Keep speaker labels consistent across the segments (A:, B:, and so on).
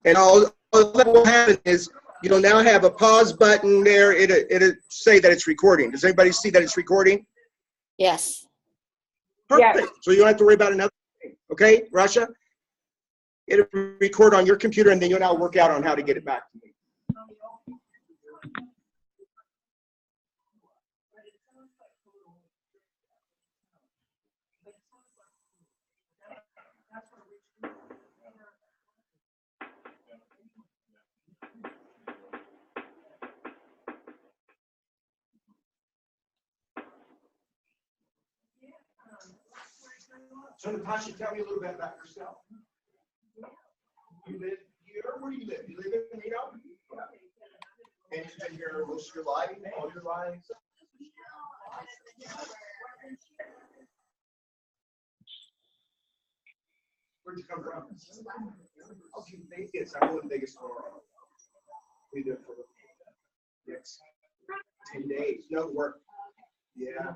A: And all that will happen is you'll now have a pause button there. It'll say that it's recording. Does anybody see that it's recording?
B: Yes.
A: Perfect.
C: Yes.
A: So you don't have to worry about another thing. Okay, Russia? It'll record on your computer, and then you'll now work out on how to get it back to me. So Natasha, tell me a little bit about yourself. You live here? Where do you live? You live in Reno? And you've been here most of your life, all your life? Where'd you come from? Okay, Vegas. I'm going to Vegas tomorrow. We do it for the next 10 days. No work. Yeah.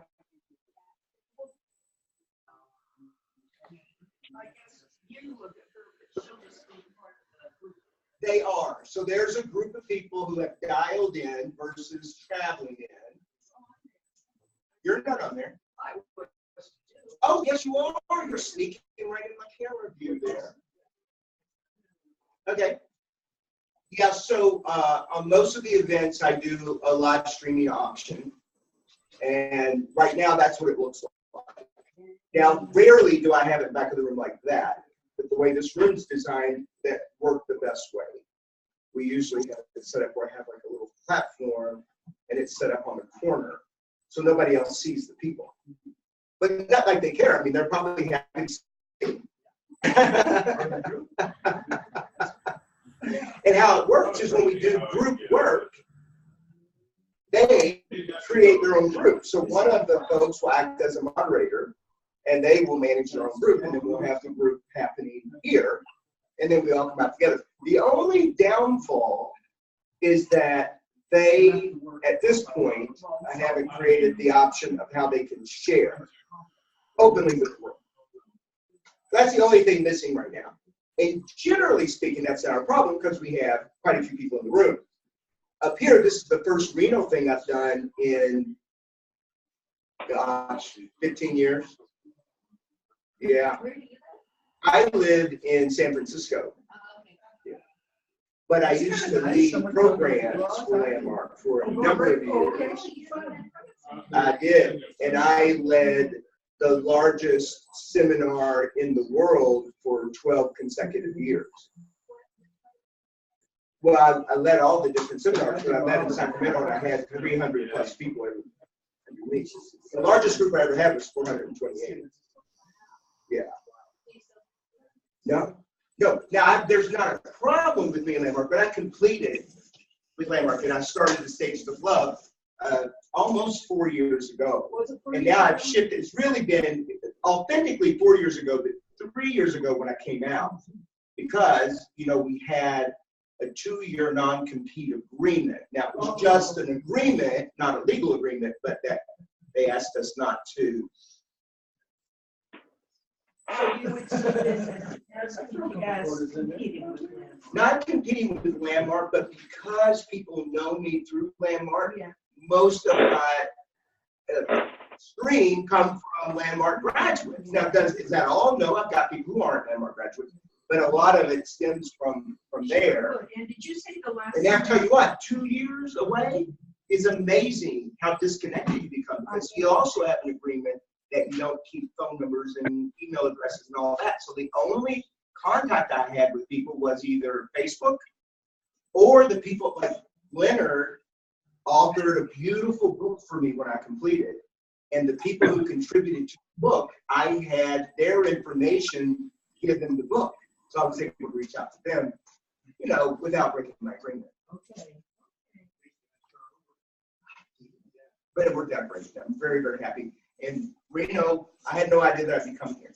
A: They are. So there's a group of people who have dialed in versus traveling in. You're not on there. Oh, yes, you are. You're sneaking right in my camera view there. Okay. Yeah, so on most of the events, I do a live streaming option. And right now, that's what it looks like. Now, rarely do I have it back of the room like that. But the way this room's designed, that worked the best way. We usually have it set up where I have like a little platform, and it's set up on the corner, so nobody else sees the people. But not like they care. I mean, they're probably happy to see. And how it works is when we do group work, they create their own group. So one of the folks will act as a moderator, and they will manage their own group, and then we'll have the group happening here, and then we all come out together. The only downfall is that they, at this point, I haven't created the option of how they can share openly with the world. That's the only thing missing right now. And generally speaking, that's not our problem because we have quite a few people in the room. Up here, this is the first Reno thing I've done in, gosh, 15 years. Yeah. I lived in San Francisco. Yeah. But I used to lead programs for Landmark for a number of years. I did. And I led the largest seminar in the world for 12 consecutive years. Well, I led all the different seminars, but I led in Sacramento, and I had 300 plus people every week. The largest group I ever had was 428. Yeah. No. Now, there's not a problem with me in Landmark, but I completed with Landmark, and I started the Stage of Love almost 4 years ago. And now I've shifted. It's really been authentically 4 years ago, but 3 years ago when I came out, because, you know, we had a 2-year non-compete agreement. Now, it was just an agreement, not a legal agreement, but that they asked us not to.
D: So you would see this as competing with Landmark.
A: Not competing with Landmark, but because people know me through Landmark, most of my stream come from Landmark graduates. Now, is that all? No, I've got people who aren't Landmark graduates, but a lot of it stems from there.
D: And did you say the last?
A: And I'll tell you what, 2 years away is amazing how disconnected you become, because you also have an agreement that you don't keep phone numbers and email addresses and all that. So the only contact I had with people was either Facebook or the people like Leonard authored a beautiful book for me when I completed. And the people who contributed to the book, I had their information give them the book. So I was able to reach out to them, you know, without breaking my agreement.
D: Okay.
A: But it worked out great. I'm very, very happy. And Reno, I had no idea that I'd be coming here.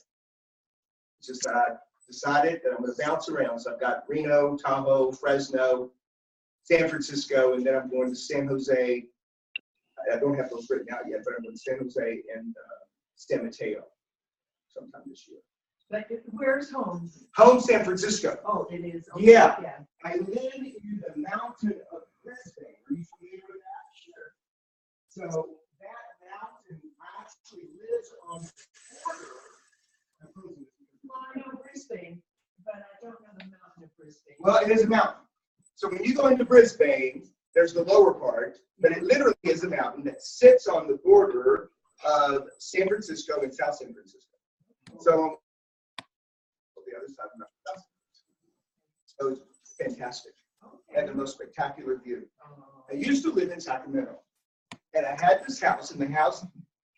A: It's just that I decided that I'm going to bounce around. So I've got Reno, Tahoe, Fresno, San Francisco, and then I'm going to San Jose. I don't have those written out yet, but I'm going to San Jose and San Mateo sometime this year.
D: But where's home?
A: Home, San Francisco.
D: Oh, it is. Okay,
A: Yeah.
D: Yeah.
A: I live in the mountain of Brisbane. Are you familiar with that? Sure. So that mountain actually lives on the border.
D: Well, I know Brisbane, but I don't know the mountain of Brisbane.
A: Well, it is a mountain. So when you go into Brisbane, there's the lower part, but it literally is a mountain that sits on the border of San Francisco and South San Francisco. So the other side of the mountain. So it's fantastic. And the most spectacular view. I used to live in Sacramento, and I had this house, and the house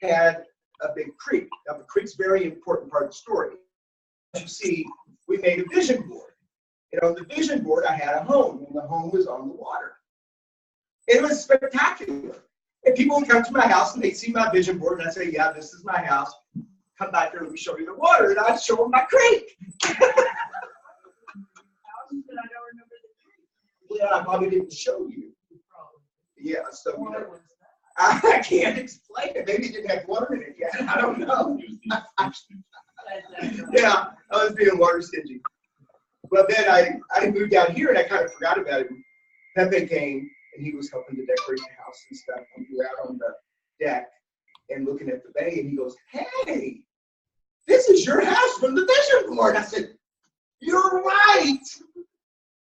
A: had a big creek. Now, the creek's a very important part of the story. As you see, we made a vision board. And on the vision board, I had a home, and the home was on the water. It was spectacular. And people would come to my house, and they'd see my vision board, and I'd say, yeah, this is my house. Come back here, let me show you the water. And I'd show them my creek. Yeah, I probably didn't show you. Yeah, so you know, I can't explain it. Maybe it didn't have water in it yet. I don't know. Yeah, I was being water stingy. But then I moved out here and I kind of forgot about it. Pepe came and he was helping to decorate the house and stuff. And we were out on the deck and looking at the bay, and he goes, "Hey, this is your house from the vision board." I said, "You're right."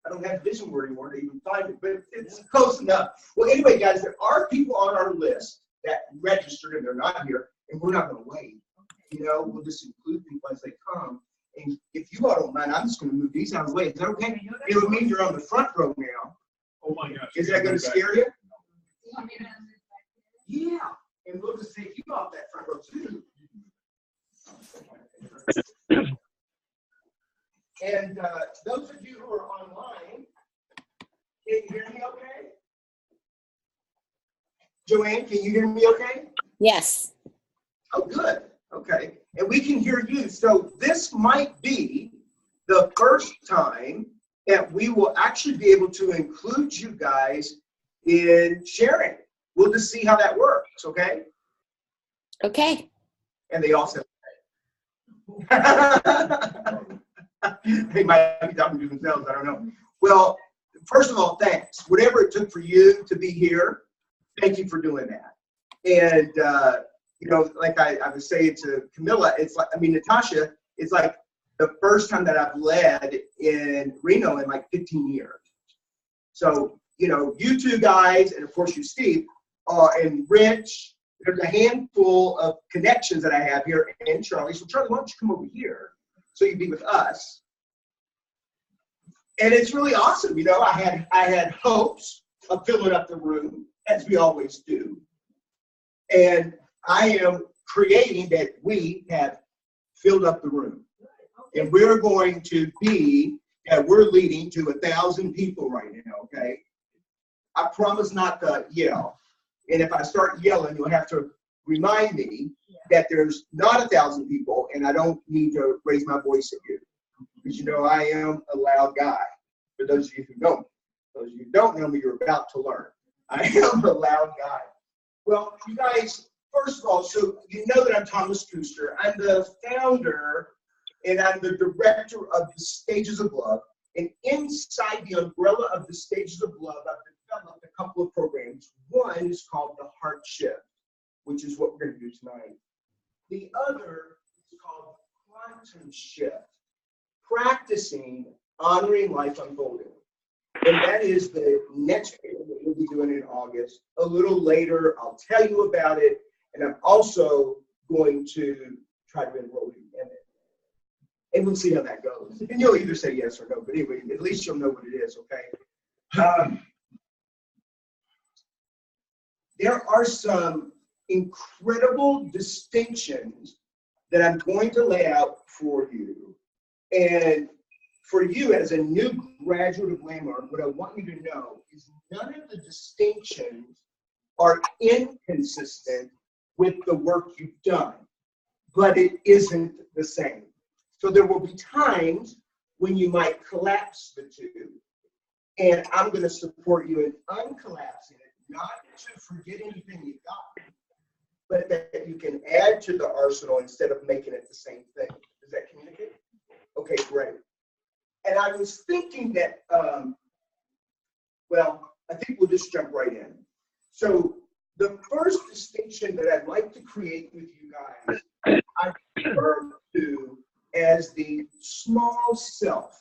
A: I don't have vision board anymore to even find it, but it's close enough. Well, anyway, guys, there are people on our list that registered and they're not here, and we're not going to wait. You know, we'll just include people as they come. And if you all don't mind, I'm just going to move these out of the way. Is that okay? It would mean you're on the front row now.
B: Oh my gosh.
A: Is that going to scare you? Yeah. And we'll just take you off that front row too. And those of you who are online, can you hear me okay? Joanne, can you hear me okay?
C: Yes.
A: Oh, good. Okay. And we can hear you. So this might be the first time that we will actually be able to include you guys in sharing. We'll just see how that works, okay?
C: Okay.
A: And they all said, okay. They might be talking to themselves, I don't know. Well, first of all, thanks. Whatever it took for you to be here, thank you for doing that. And, you know, like I was saying to Camilla, it's like, I mean, Natasha, it's like the first time that I've led in Reno in like 15 years. So, you know, you two guys, and of course you, Steve, and Rich, there's a handful of connections that I have here, and Charlie. So Charlie, why don't you come over here so you can be with us? And it's really awesome. You know, I had hopes of filling up the room, as we always do. And I am creating that we have filled up the room. And we're going to be, we're leading to 1,000 people right now, okay? I promise not to yell. And if I start yelling, you'll have to remind me that there's not 1,000 people and I don't need to raise my voice at you. Because you know I am a loud guy. For those of you who don't. Those of you who don't know me, you're about to learn. I am a loud guy. Well, you guys, first of all, so you know that I'm Thomas Kuster. I'm the founder and I'm the director of the Stages of Love. And inside the umbrella of the Stages of Love, I've developed a couple of programs. One is called the Heart Shift, which is what we're going to do tonight. The other is called Quantum Shift, practicing honoring life unfolding. And that is the next program that we'll be doing in August. A little later, I'll tell you about it. And I'm also going to try to enroll you in it. And we'll see how that goes. And you'll either say yes or no. But anyway, at least you'll know what it is, okay? There are some incredible distinctions that I'm going to lay out for you. And for you as a new graduate of Landmark, what I want you to know is none of the distinctions are inconsistent with the work you've done, but it isn't the same. So there will be times when you might collapse the two, and I'm going to support you in uncollapsing it, not to forget anything you got, but that you can add to the arsenal instead of making it the same thing. Does that communicate? And I was thinking that, well, I think we'll just jump right in. So the first distinction that I'd like to create with you guys, I refer to as the small self.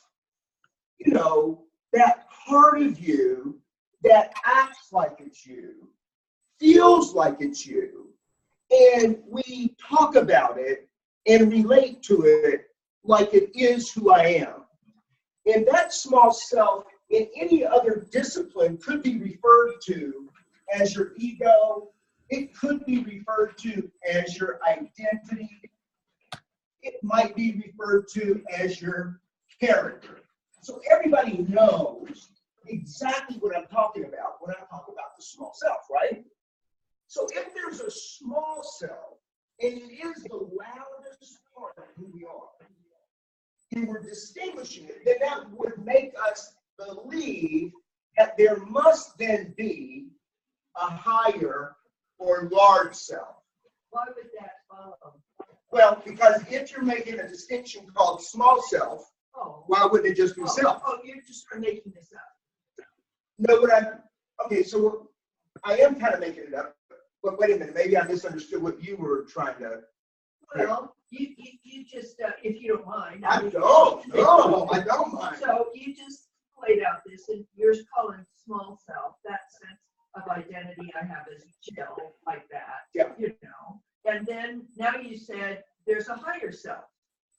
A: You know, that part of you that acts like it's you, feels like it's you, and we talk about it and relate to it like it is who I am. And that small self in any other discipline could be referred to as your ego. It could be referred to as your identity. It might be referred to as your character. So everybody knows exactly what I'm talking about when I talk about the small self, right? So if there's a small self, and it is the loudest part of who we are, and we're distinguishing it, then that would make us believe that there must then be a higher or large self.
D: Why would that follow?
A: Well, because if you're making a distinction called small self,
D: Oh.
A: why wouldn't it just be self?
D: Oh, you're just making this up.
A: No, but okay, so I am kind of making it up, but wait a minute, maybe I misunderstood what you were trying to.
D: Well, you just, if you don't mind.
A: I don't mind.
D: So you just laid out this, and you're calling small self, that sense of identity I have as Jill, like that.
A: Yeah.
D: You know, and then now you said there's a higher self.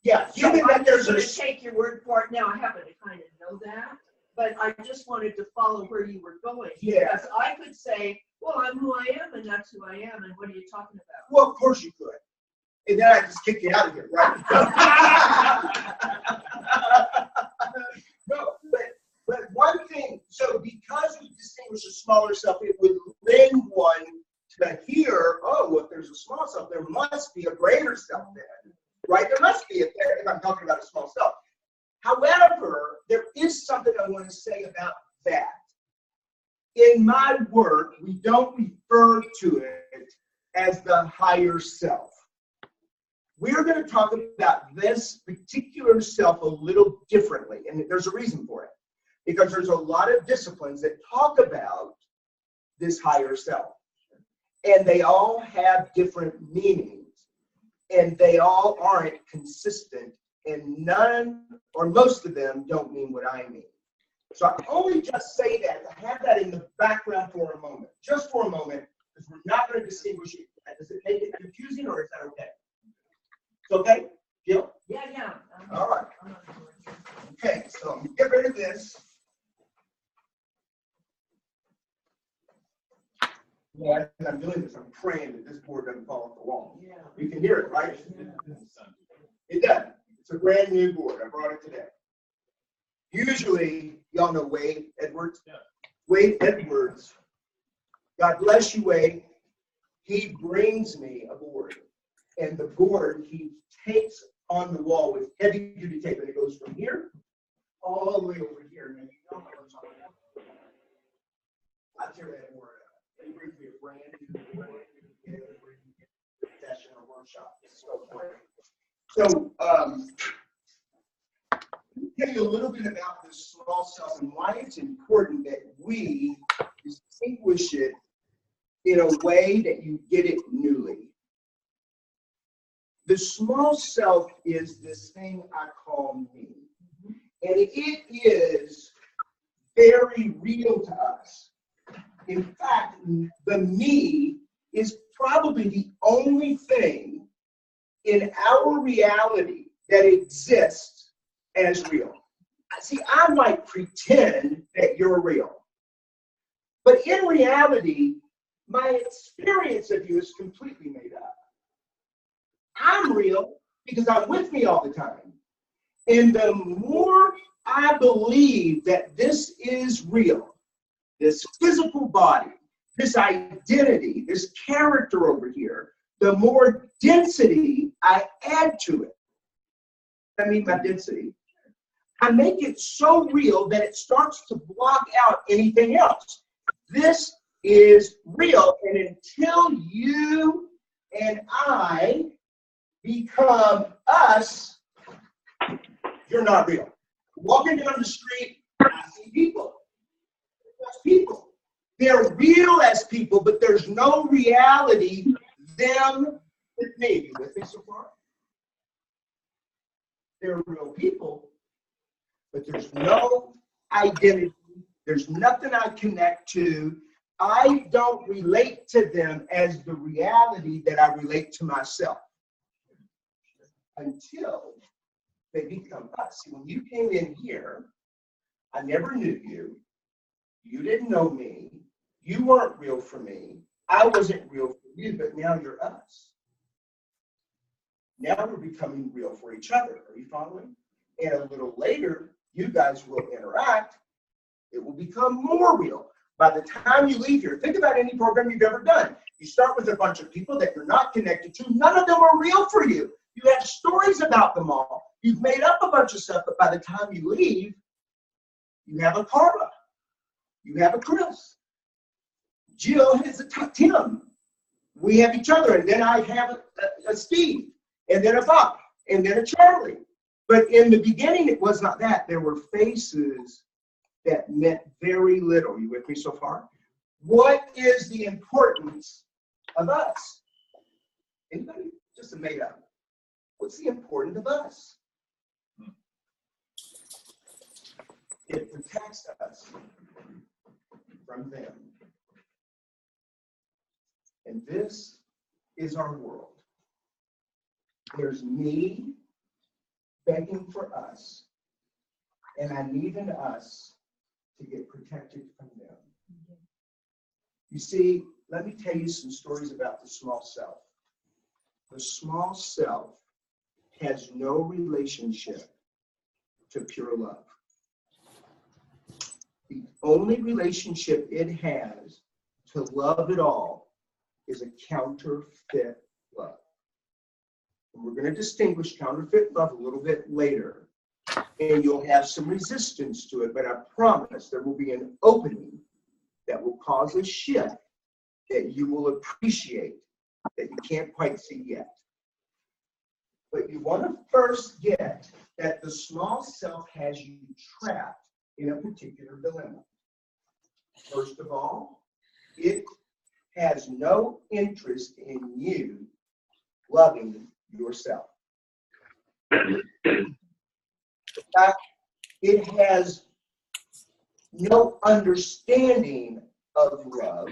A: Yeah,
D: So
A: given that
D: I'm
A: there's
D: going
A: a
D: to take your word for it. Now I happen to kind of know that, but I just wanted to follow where you were going.
A: Yeah.
D: Because I could say, well, I'm who I am, and that's who I am, and what are you talking about?
A: well, of course you could. And then I just kick you out of here, right? No, but one thing, so because we distinguish a smaller self, it would lend one to hear, oh, if there's a small self, there must be a greater self then, right? There must be if I'm talking about a small self. However, there is something I want to say about that. In my work, we don't refer to it as the higher self. We're going to talk about this particular self a little differently, and there's a reason for it. Because there's a lot of disciplines that talk about this higher self. And they all have different meanings. And they all aren't consistent. And none, or most of them, don't mean what I mean. So I only just say that to have that in the background for a moment. Just for a moment, because we're not going to distinguish it. Does it make it confusing, or is that okay? It's okay? Jill?
D: Yeah.
A: All right. Okay, so I'm going to get rid of this. Yeah, as I'm doing this, I'm praying that this board doesn't fall off the wall.
D: Yeah.
A: You can hear it, right? It does. It's a brand new board. I brought it today. Usually, y'all know Wade Edwards? Yeah. Wade Edwards, God bless you, Wade. He brings me a board. And the board he takes on the wall with heavy duty tape, and it goes from here all the way over here. Now, you know what I'm talking about. I tear that board up. They bring me a brand new board. Session or workshop. It's so great. So, tell you a little bit about the small self and why it's important that we distinguish it in a way that you get it newly. The small self is this thing I call me. And it is very real to us. In fact, the me is probably the only thing in our reality that exists as real. See, I might pretend that you're real. But in reality, my experience of you is completely made up. I'm real because I'm with me all the time. And the more I believe that this is real, this physical body, this identity, this character over here, the more density I add to it. I mean by density. I make it so real that it starts to block out anything else. This is real. And until you and I become us, you're not real. Walking down the street, I see people. There's people. They're real as people, but there's no reality, them with me. You with me so far? They're real people, but there's no identity. There's nothing I connect to. I don't relate to them as the reality that I relate to myself until they become us. See, when you came in here, I never knew you. You didn't know me. You weren't real for me. I wasn't real for you, but now you're us. Now we're becoming real for each other. Are you following? And a little later, you guys will interact. It will become more real. By the time you leave here, think about any program you've ever done. You start with a bunch of people that you're not connected to. None of them are real for you. You have stories about them all. You've made up a bunch of stuff, but by the time you leave, you have a Carla. You have a Chris. Jill has a Tim. We have each other, and then I have a Steve, and then a Bob, and then a Charlie. But in the beginning, it was not that. There were faces that meant very little. You with me so far? What is the importance of us? Anybody? Just a made up. What's the importance of us? It protects us from them. And this is our world. There's me begging for us, and I need in us to get protected from them. You see, let me tell you some stories about the small self. The small self has no relationship to pure love. The only relationship it has to love at all is a counterfeit love. And we're going to distinguish counterfeit love a little bit later. And you'll have some resistance to it, but I promise there will be an opening that will cause a shift that you will appreciate, that you can't quite see yet. But you want to first get that the small self has you trapped in a particular dilemma. First of all, it has no interest in you loving yourself. In fact, it has no understanding of love,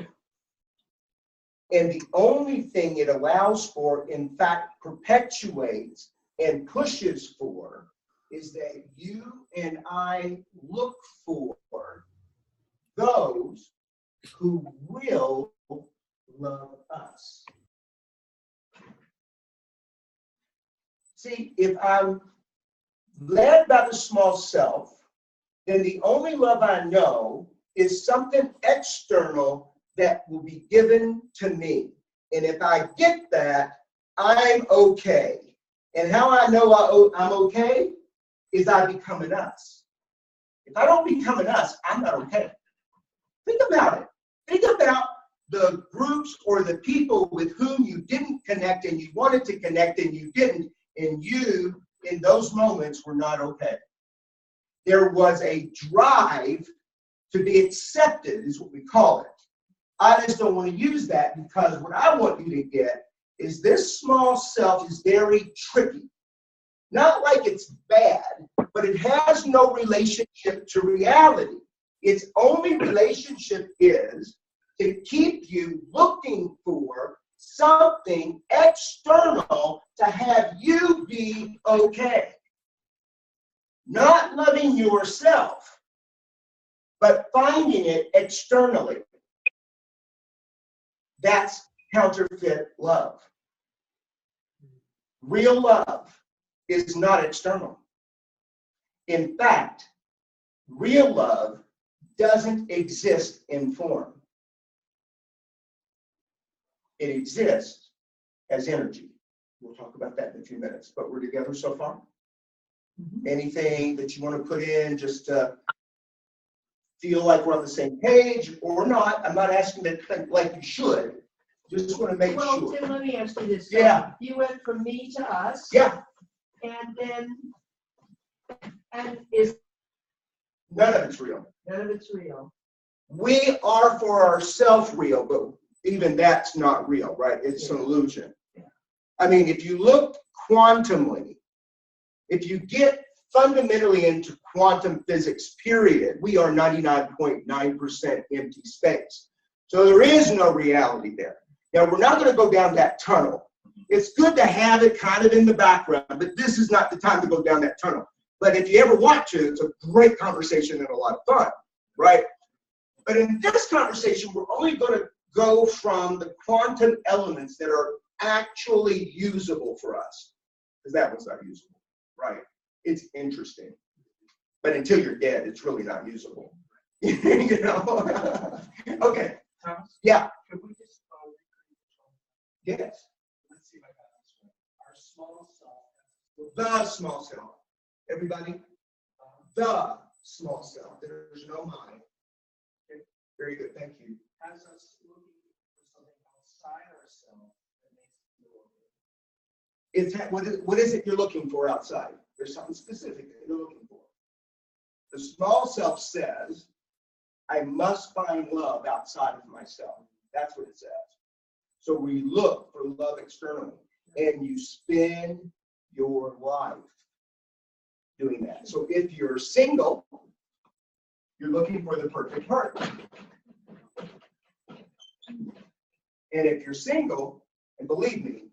A: and the only thing it allows for, in fact, perpetuates and pushes for, is that you and I look for those who will love us. See, if I'm led by the small self, then the only love I know is something external that will be given to me. And if I get that, I'm okay. And how I know I'm okay is I become an us. If I don't become an us, I'm not okay. Think about it. Think about the groups or the people with whom you didn't connect and you wanted to connect and you didn't, and you, in those moments, were not okay. There was a drive to be accepted, is what we call it. I just don't want to use that, because what I want you to get is this small self is very tricky. Not like it's bad, but it has no relationship to reality. Its only relationship is to keep you looking for something external to have you be okay. Not loving yourself, but finding it externally. That's counterfeit love. Real love is not external. In fact, real love doesn't exist in form. It exists as energy. We'll talk about that in a few minutes, but we're together so far? Mm-hmm. Anything that you want to put in just to feel like we're on the same page or not? I'm not asking that to think like you should. Just want to make sure.
D: Well, Tim, let me ask you this.
A: Yeah.
D: You went from me to us.
A: Yeah.
D: And then, and is
A: None of it's real.
D: None of it's real.
A: We are for ourselves real, but even that's not real, right? It's an illusion. I mean, if you look quantumly, if you get fundamentally into quantum physics, period, we are 99.9% empty space. So there is no reality there. Now, we're not going to go down that tunnel. It's good to have it kind of in the background, but this is not the time to go down that tunnel. But if you ever want to, it's a great conversation and a lot of fun, right? But in this conversation, we're only going to go from the quantum elements that are actually usable for us, because that one's not usable, right? It's interesting, but until you're dead, it's really not usable. You know? Okay.
B: Thomas?
A: Yeah.
B: Can we just
A: Yes.
B: let's see if I got this right. Our small cell.
A: The small cell. Everybody? The small cell. There's no mind. Okay. Very good. Thank you.
B: Has us looking for something outside ourselves that makes it feel okay.
A: What is it you're looking for outside? There's something specific that you're looking for. The small self says, I must find love outside of myself. That's what it says. So we look for love externally, and you spend your life doing that. So if you're single, you're looking for the perfect partner. And if you're single, and believe me,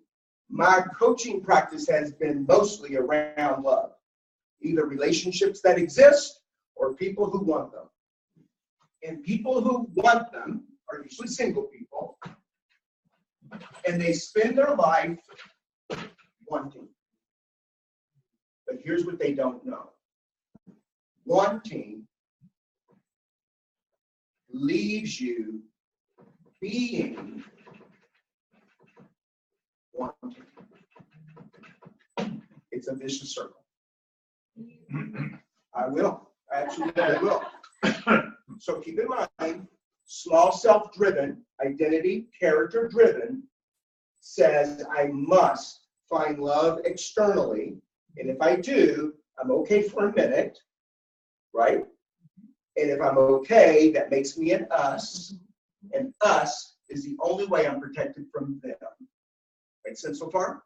A: my coaching practice has been mostly around love, either relationships that exist or people who want them. And people who want them are usually single people, and they spend their life wanting. But here's what they don't know. Wanting leaves you being wanting. It's a vicious circle. I will. Absolutely, I will. So keep in mind, small self-driven, identity, character-driven, says I must find love externally. And if I do, I'm okay for a minute, right? And if I'm okay, that makes me an us. And us is the only way I'm protected from them. Make sense so far?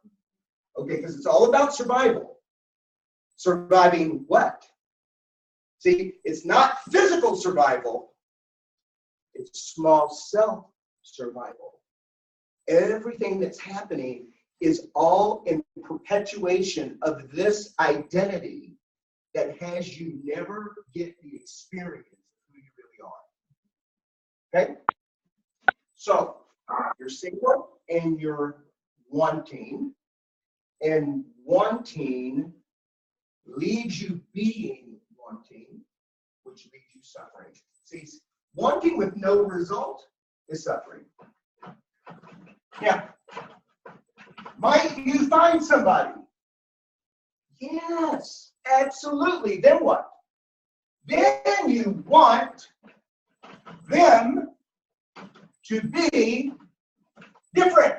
A: Okay, because it's all about survival. Surviving what? See, it's not physical survival. It's small self survival. Everything that's happening is all in perpetuation of this identity that has you never get the experience of who you really are. Okay? So, you're single and you're wanting, and wanting leaves you being wanting, which leaves you suffering. See, wanting with no result is suffering. Yeah. Might you find somebody? Yes, absolutely. Then what? Then you want them to be different.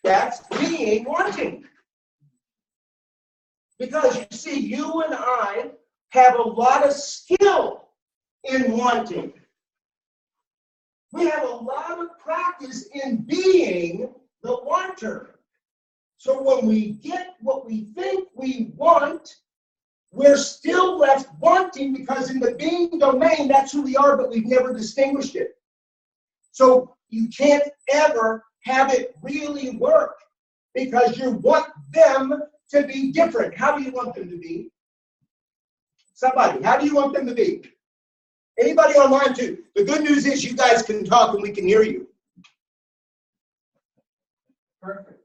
A: That's being wanting. Because you see, you and I have a lot of skill in wanting. We have a lot of practice in being the wanter. So when we get what we think we want, we're still left wanting, because in the being domain, that's who we are, but we've never distinguished it. So you can't ever have it really work, because you want them to be different. How do you want them to be? Somebody, how do you want them to be? Anybody online too? The good news is you guys can talk and we can hear you.
B: Perfect.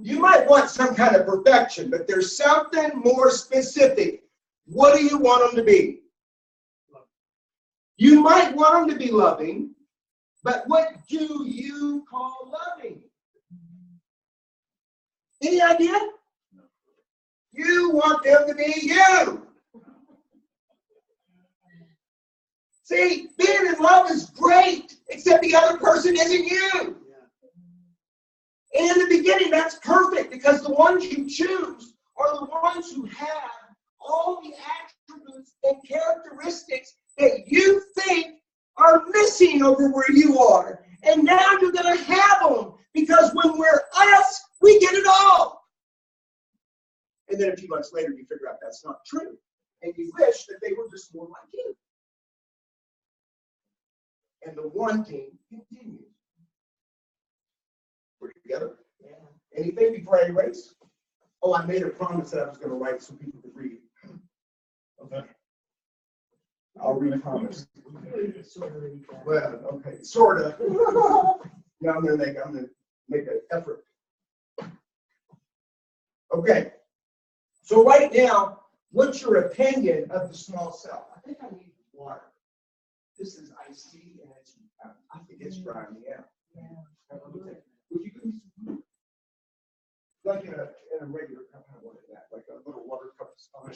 A: You might want some kind of perfection, but there's something more specific. What do you want them to be? You might want them to be loving, but what do you call loving? Any idea? You want them to be you. See, being in love is great, except the other person isn't you. And in the beginning, that's perfect, because the ones you choose are the ones who have all the attributes and characteristics that you think are missing over where you are. And now you're going to have them, because when we're us, we get it all. And then a few months later, you figure out that's not true. And you wish that they were just more like you. And the wanting continues. We're together? Yeah. Anything before I erase? Oh, I made a promise that I was going to write so people could read. Okay. I'll read promise. Well, okay, sort of. Yeah, I'm going to make an effort. Okay. So right now, what's your opinion of the small cell? I think I need water. This is iced tea, and it's, I think it's drying me out. Yeah. Would you give me some? Like in a regular cup, I wanted that, like a little water cup. I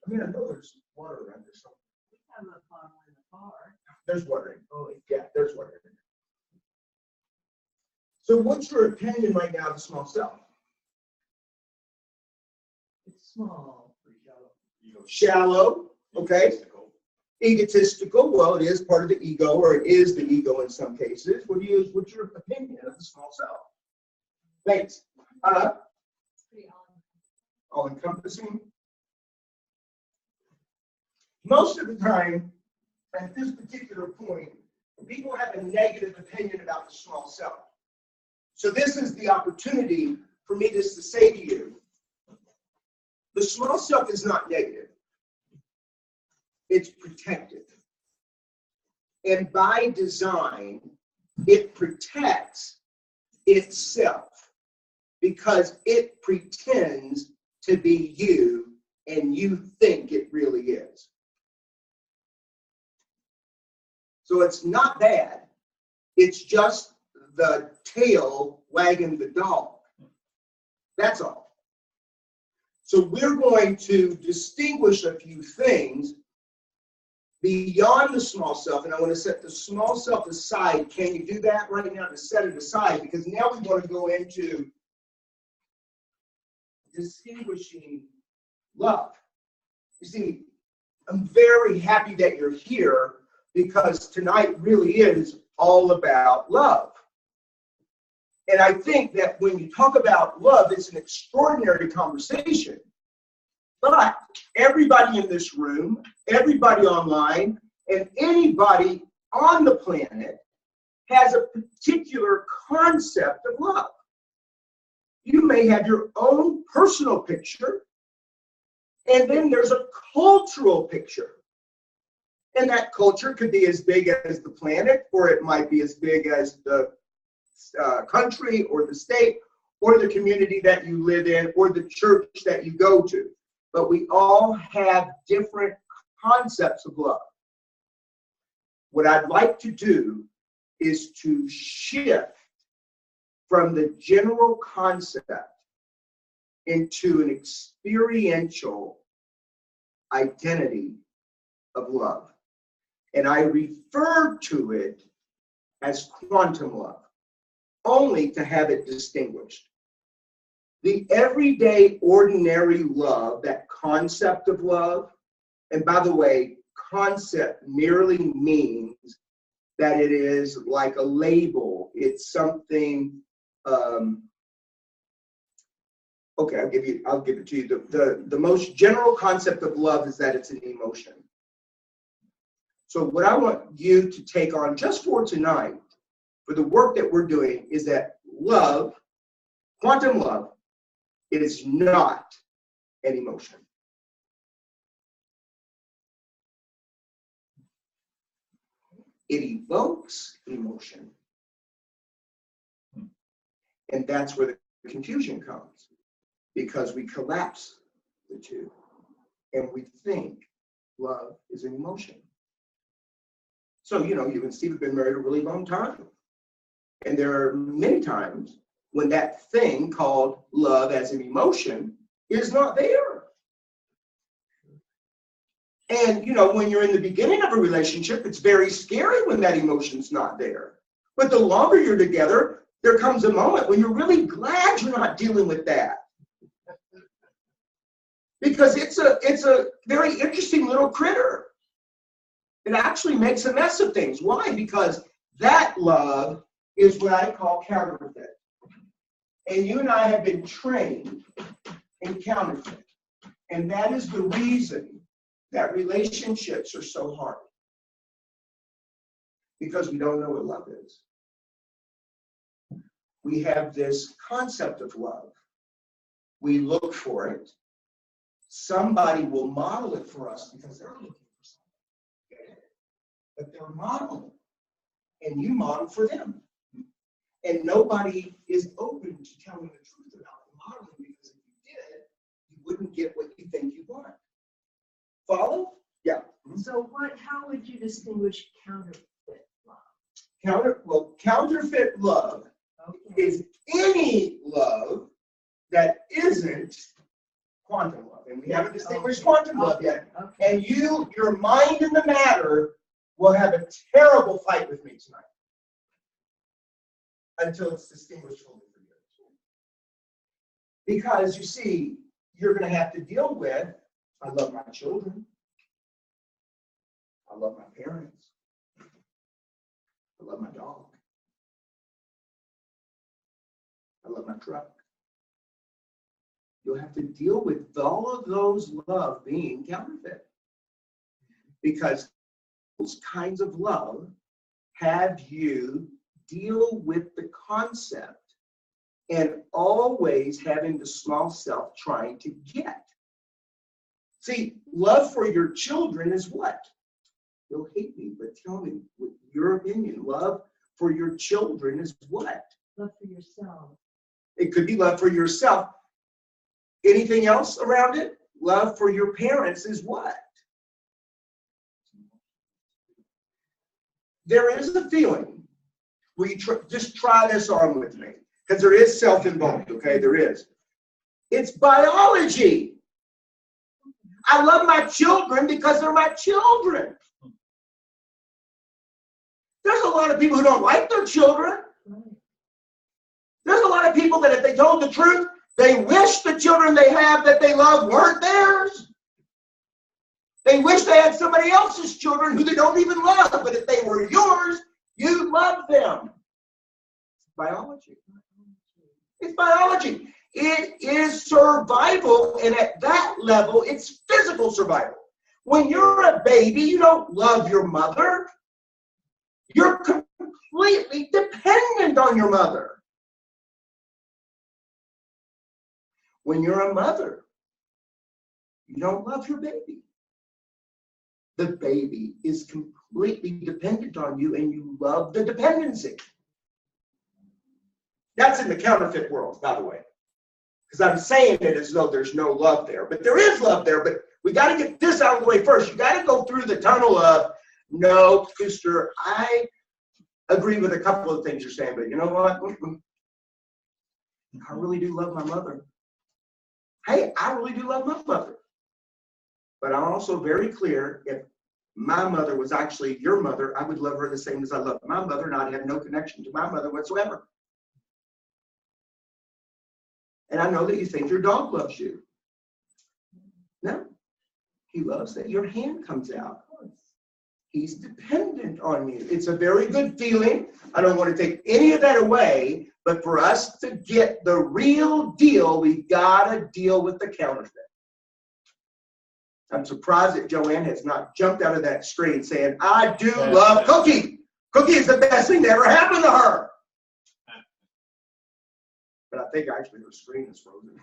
A: mean, I know there's water around there somewhere.
D: We have a bottle in the car.
A: There's water in. Oh, yeah, there's water in. So what's your opinion right now of the small cell?
B: It's small, pretty shallow.
A: Shallow, okay. Egotistical, well, it is part of the ego, or it is the ego in some cases. What's your opinion of the small cell? Thanks. All-encompassing. Most of the time, at this particular point, people have a negative opinion about the small cell. So this is the opportunity for me just to say to you, the small self is not negative. It's protective. And by design, it protects itself because it pretends to be you and you think it really is. So it's not bad. It's just the tail wagging the dog. That's all. So we're going to distinguish a few things beyond the small self, and I want to set the small self aside. Can you do that right now, to set it aside? Because now we want to go into distinguishing love. You see, I'm very happy that you're here because tonight really is all about love. And I think that when you talk about love, it's an extraordinary conversation. But everybody in this room, everybody online, and anybody on the planet has a particular concept of love. You may have your own personal picture, and then there's a cultural picture. And that culture could be as big as the planet, or it might be as big as the country or the state or the community that you live in or the church that you go to. But we all have different concepts of love. What I'd like to do is to shift from the general concept into an experiential identity of love. And I refer to it as quantum love, only to have it distinguished. The everyday, ordinary love, that concept of love, and by the way, concept merely means that it is like a label. It's something, okay, I'll give it to you. The most general concept of love is that it's an emotion. So what I want you to take on just for tonight, for the work that we're doing, is that love, quantum love, is not an emotion. It evokes emotion. And that's where the confusion comes, because we collapse the two and we think love is an emotion. So, you and Steve have been married a really long time. And there are many times when that thing called love as an emotion is not there. And, when you're in the beginning of a relationship, it's very scary when that emotion's not there. But the longer you're together, there comes a moment when you're really glad you're not dealing with that. Because it's a very interesting little critter. It actually makes a mess of things. Why? Because that love is what I call counterfeit. And you and I have been trained in counterfeit. And that is the reason that relationships are so hard. Because we don't know what love is. We have this concept of love. We look for it. Somebody will model it for us because they're looking for something. But they're modeling. And you model for them. And nobody is open to telling the truth about the modeling, because if you did, you wouldn't get what you think you want. Follow? Yeah.
D: So how would you distinguish counterfeit love?
A: Counterfeit love is any love that isn't quantum love. And we haven't distinguished quantum love yet.
D: Okay.
A: And your mind in the matter will have a terrible fight with me tonight. Until it's distinguished fully for you. Because you see, you're going to have to deal with, I love my children. I love my parents. I love my dog. I love my truck. You'll have to deal with all of those love being counterfeit. Because those kinds of love have you deal with the concept and always having the small self trying to get. See, love for your children is what? You'll hate me, but tell me what your opinion. Love for your children is what?
D: Love for yourself.
A: It could be love for yourself. Anything else around it? Love for your parents is what? There is a feeling. Just try this on with me, because there is self-involved, okay? There is. It's biology. I love my children because they're my children. There's a lot of people who don't like their children. There's a lot of people that if they told the truth, they wish the children they have that they love weren't theirs. They wish they had somebody else's children who they don't even love, but if they were yours, you love them. It's biology. It's biology. It is survival, and at that level, it's physical survival. When you're a baby, you don't love your mother. You're completely dependent on your mother. When you're a mother, you don't love your baby. The baby is completely dependent on you, and you love the dependency. That's in the counterfeit world, by the way. Because I'm saying it as though there's no love there. But there is love there, but we got to get this out of the way first. You got to go through the tunnel of, no, sister, I agree with a couple of things you're saying, but you know what? I really do love my mother. Hey, I really do love my mother. But I'm also very clear, if my mother was actually your mother, I would love her the same as I love my mother, and I'd have no connection to my mother whatsoever. And I know that you think your dog loves you. No, he loves that your hand comes out. He's dependent on you. It's a very good feeling. I don't want to take any of that away, but for us to get the real deal, we've got to deal with the counterfeit. I'm surprised that Joanne has not jumped out of that screen saying, I do love Cookie. Cookie is the best thing that ever happened to her. But I think actually her screen is frozen.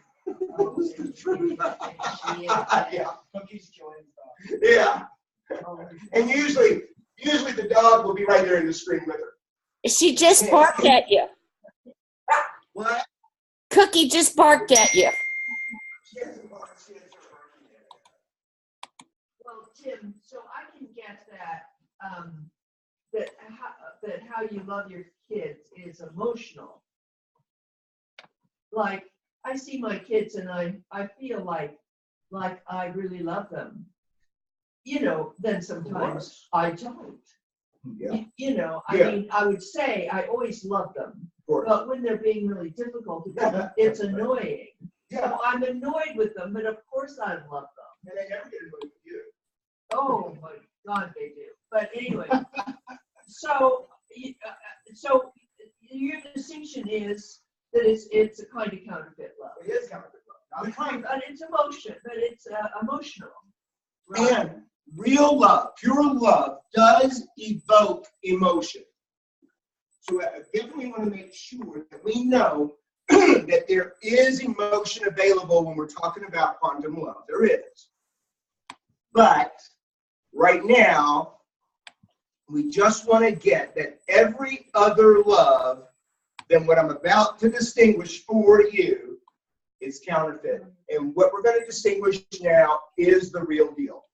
A: Yeah.
B: Cookie's joined.
A: Yeah. And usually the dog will be right there in the screen with her.
C: She just barked at you.
A: What?
C: Cookie just barked at you.
D: Well, Tim, so I can get that, that how you love your kids is emotional. Like, I see my kids and I feel like I really love them. You know, then sometimes I don't.
A: Yeah.
D: You know, I
A: Yeah.
D: mean, I would say I always love them.
A: Of course.
D: But when they're being really difficult, it's annoying.
A: Yeah.
D: So I'm annoyed with them, but of course course I love them.
A: And they never get annoyed with you.
D: Oh my God, they do. But anyway, so your distinction is that it's a kind of counterfeit love.
A: It is counterfeit love. Not a kind of.
D: But it's emotion, but it's emotional.
A: And real love, pure love, does evoke emotion. So I definitely want to make sure that we know that there is emotion available when we're talking about quantum love. There is. But right now, we just want to get that every other love than what I'm about to distinguish for you is counterfeit. And what we're going to distinguish now is the real deal.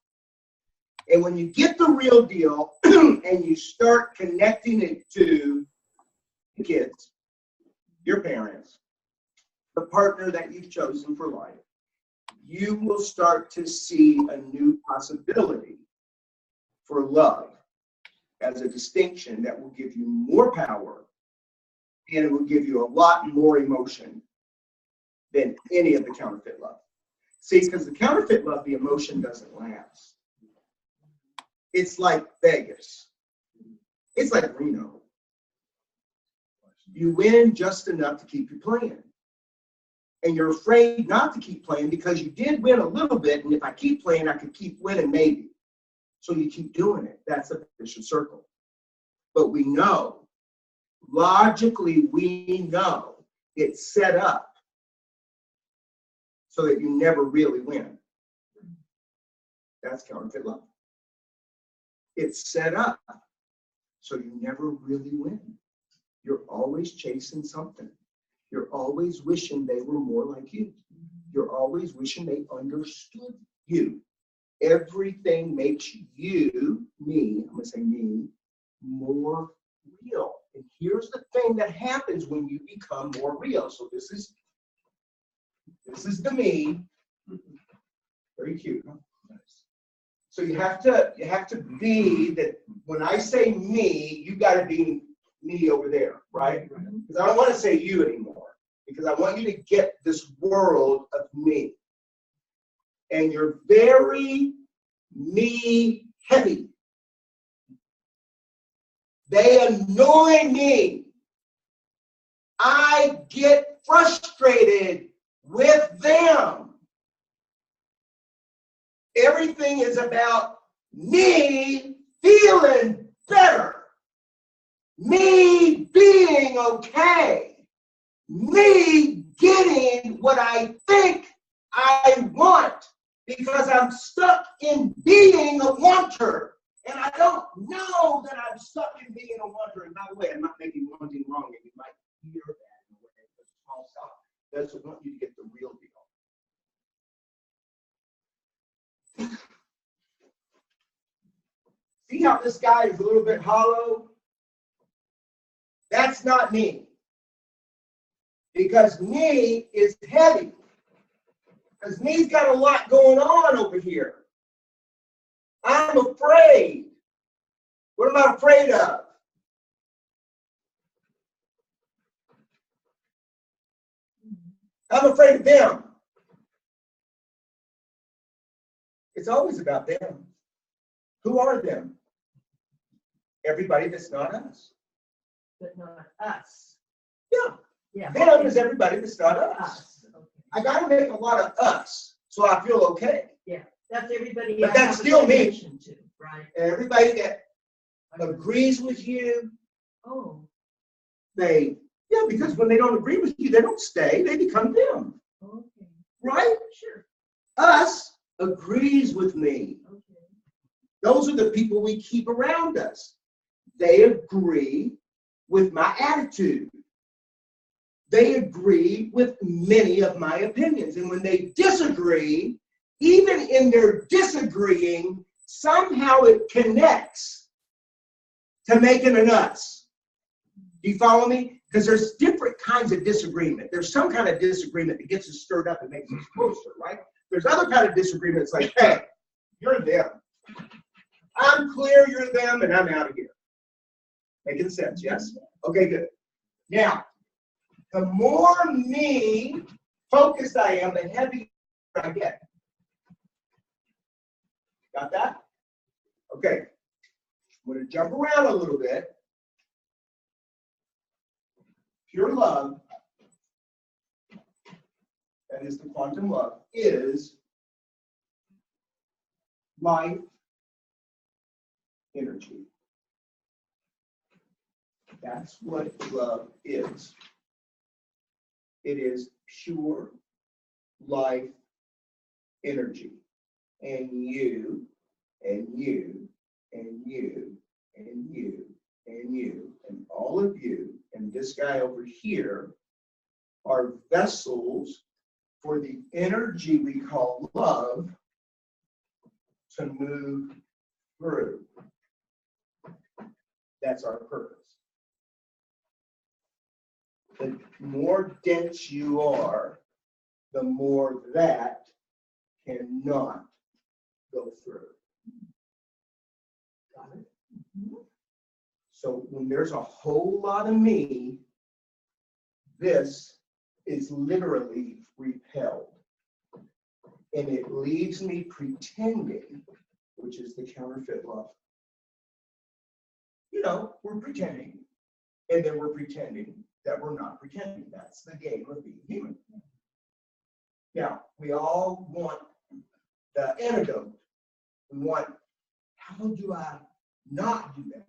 A: And when you get the real deal and you start connecting it to the kids, your parents, the partner that you've chosen for life, you will start to see a new possibility for love as a distinction that will give you more power and it will give you a lot more emotion than any of the counterfeit love. See, because the counterfeit love, the emotion doesn't last. It's like Vegas. It's like RENO. You win just enough to keep you playing. And you're afraid not to keep playing because you did win a little bit, and if I keep playing, I could keep winning maybe. So you keep doing it. That's a vicious circle. But we know, logically we know it's set up so that you never really win. That's counterfeit love. It's set up so you never really win. You're always chasing something. You're always wishing they were more like you. You're always wishing they understood you. Everything makes you, me, I'm going to say me, more real. And here's the thing that happens when you become more real. So this is the me. Very cute. Huh? Nice. So you have to be that. When I say me, you got to be me over there, right? Because I don't want to say you anymore. Because I want you to get this world of me. And you're very me heavy. They annoy me. I get frustrated with them. Everything is about me feeling better. Me being okay. Me getting what I think I want because I'm stuck in being a wanter. And I don't know that I'm stuck in being a wanter. And by the way, I'm not making wanting wrong, and you might hear that in a way. It's a small stuff. Doesn't want you to get the real deal. See how this guy is a little bit hollow? That's not me. Because me is heavy. Because me's got a lot going on over here. I'm afraid. What am I afraid of? I'm afraid of them. It's always about them. Who are them? Everybody that's not us.
D: But not us.
A: Yeah.
D: Yeah.
A: Them is everybody that's not us.
D: Us. Okay.
A: I got to make a lot of us so I feel okay.
D: Yeah. That's everybody.
A: But
D: I
A: that's
D: have a
A: still me.
D: connection to, right?
A: Everybody that agrees with you,
D: Oh.
A: yeah, because when they don't agree with you, they don't stay. They become them.
D: Okay.
A: Right?
D: Sure.
A: Us agrees with me.
D: Okay.
A: Those are the people we keep around us. They agree with my attitude. They agree with many of my opinions. And when they disagree, even in their disagreeing, somehow it connects to making an us. Do you follow me? Because there's different kinds of disagreement. There's some kind of disagreement that gets us stirred up and makes us closer, right? There's other kind of disagreement. It's like, hey, you're them. I'm clear you're them, and I'm out of here. Making sense, yes? Okay, good. Now, the more me focused I am, the heavier I get. Got that? Okay. I'm going to jump around a little bit. Pure love, that is the quantum love, is life energy. That's what love is. It is pure life energy. And you, and you, and you, and you, and you, and all of you, and this guy over here are vessels for the energy we call love to move through. That's our purpose. The more dense you are, the more that cannot go through. Got it? So when there's a whole lot of me, this is literally repelled. And it leaves me pretending, which is the counterfeit love. You know, we're pretending, and then we're pretending that we're not pretending. That's the game of being human. Now, we all want the antidote. We want, how do I not do that?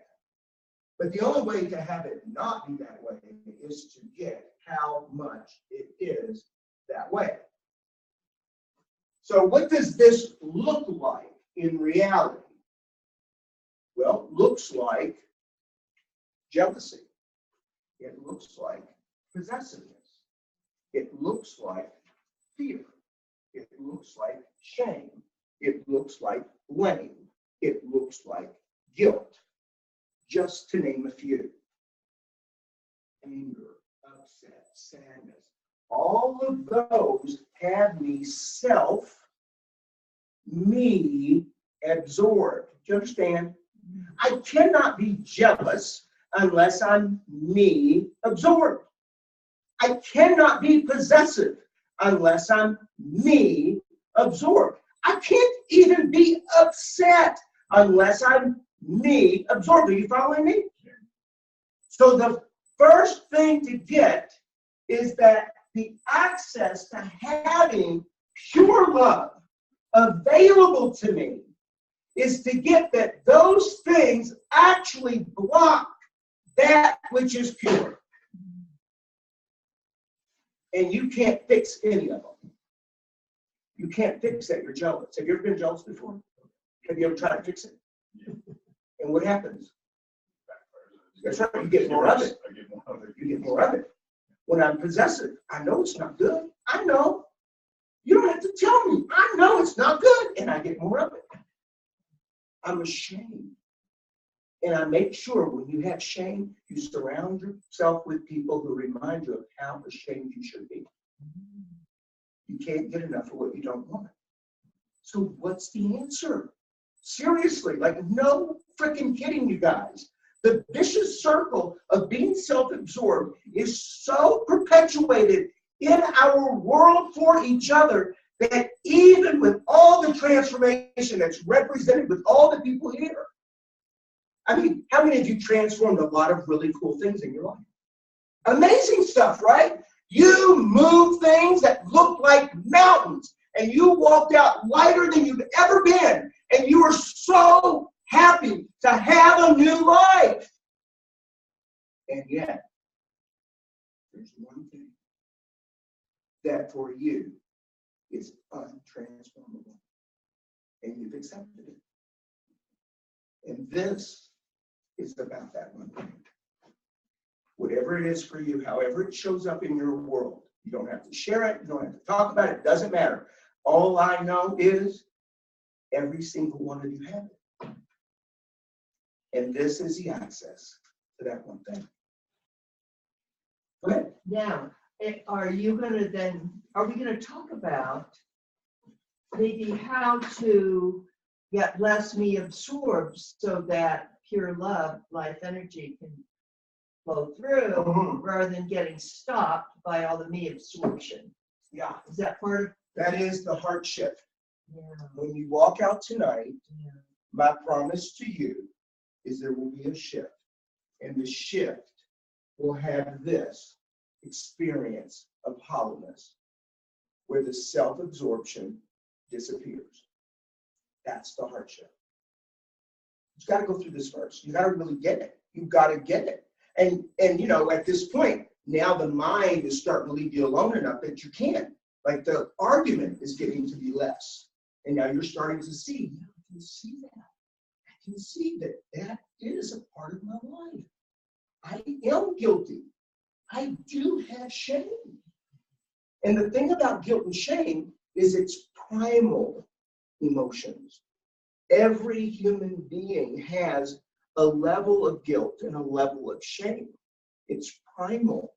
A: But the only way to have it not be that way is to get how much it is that way. So what does this look like in reality? Well, it looks like jealousy. It looks like possessiveness. It looks like fear. It looks like shame. It looks like blame. It looks like guilt. Just to name a few. Anger, upset, sadness. All of those have me me absorbed. Do you understand? I cannot be jealous unless I'm me absorbed. I cannot be possessive unless I'm me absorbed. I can't even be upset unless I'm me absorbed. Are you following me? So the first thing to get is that the access to having pure love available to me is to get that those things actually block that which is pure. And you can't fix any of them. You can't fix that. You're jealous. Have you ever been jealous before? Have you ever tried to fix it? And what happens? That's right. You get more of it. You get more of it. When I'm possessive, I know it's not good. I know. You don't have to tell me. I know it's not good. And I get more of it. I'm ashamed. And I make sure when you have shame, you surround yourself with people who remind you of how ashamed you should be. You can't get enough of what you don't want. So what's the answer? Seriously, like no freaking kidding, you guys. The vicious circle of being self-absorbed is so perpetuated in our world for each other that even with all the transformation that's represented with all the people here, I mean, how many of you transformed a lot of really cool things in your life? Amazing stuff, right? You moved things that looked like mountains, and you walked out lighter than you've ever been, and you were so happy to have a new life. And yet, there's one thing that for you is untransformable, and you've accepted it. And this is about that one thing. Whatever it is for you, however it shows up in your world, you don't have to share it, you don't have to talk about it, it doesn't matter. All I know is every single one of you have it. And this is the access to that one thing. Go ahead.
D: Now, are we going to talk about maybe how to get less me absorbed so that pure love, life energy can flow through rather than getting stopped by all the me absorption?
A: Yeah.
D: Is that part of?
A: That is the heart shift. When you walk out tonight,
D: Yeah.
A: my promise to you is there will be a shift. And the shift will have this experience of hollowness, where the self-absorption disappears. That's the hardship. You've got to go through this first. You got to really get it. You've got to get it. And you know, at this point, now the mind is starting to leave you alone enough that you can't. Like the argument is getting to be less. And now you're starting to see, yeah, I can see that. I can see that that is a part of my life. I am guilty. I do have shame. And the thing about guilt and shame is it's primal emotions. Every human being has a level of guilt and a level of shame. It's primal.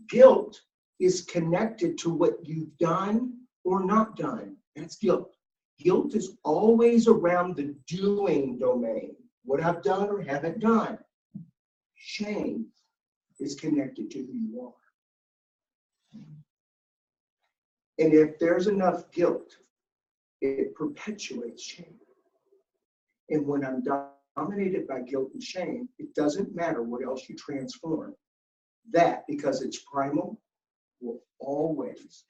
A: Guilt is connected to what you've done or not done. That's guilt. Guilt is always around the doing domain, what I've done or haven't done. Shame is connected to who you are. And if there's enough guilt, it perpetuates shame. And when I'm dominated by guilt and shame, it doesn't matter what else you transform. That, because it's primal, will always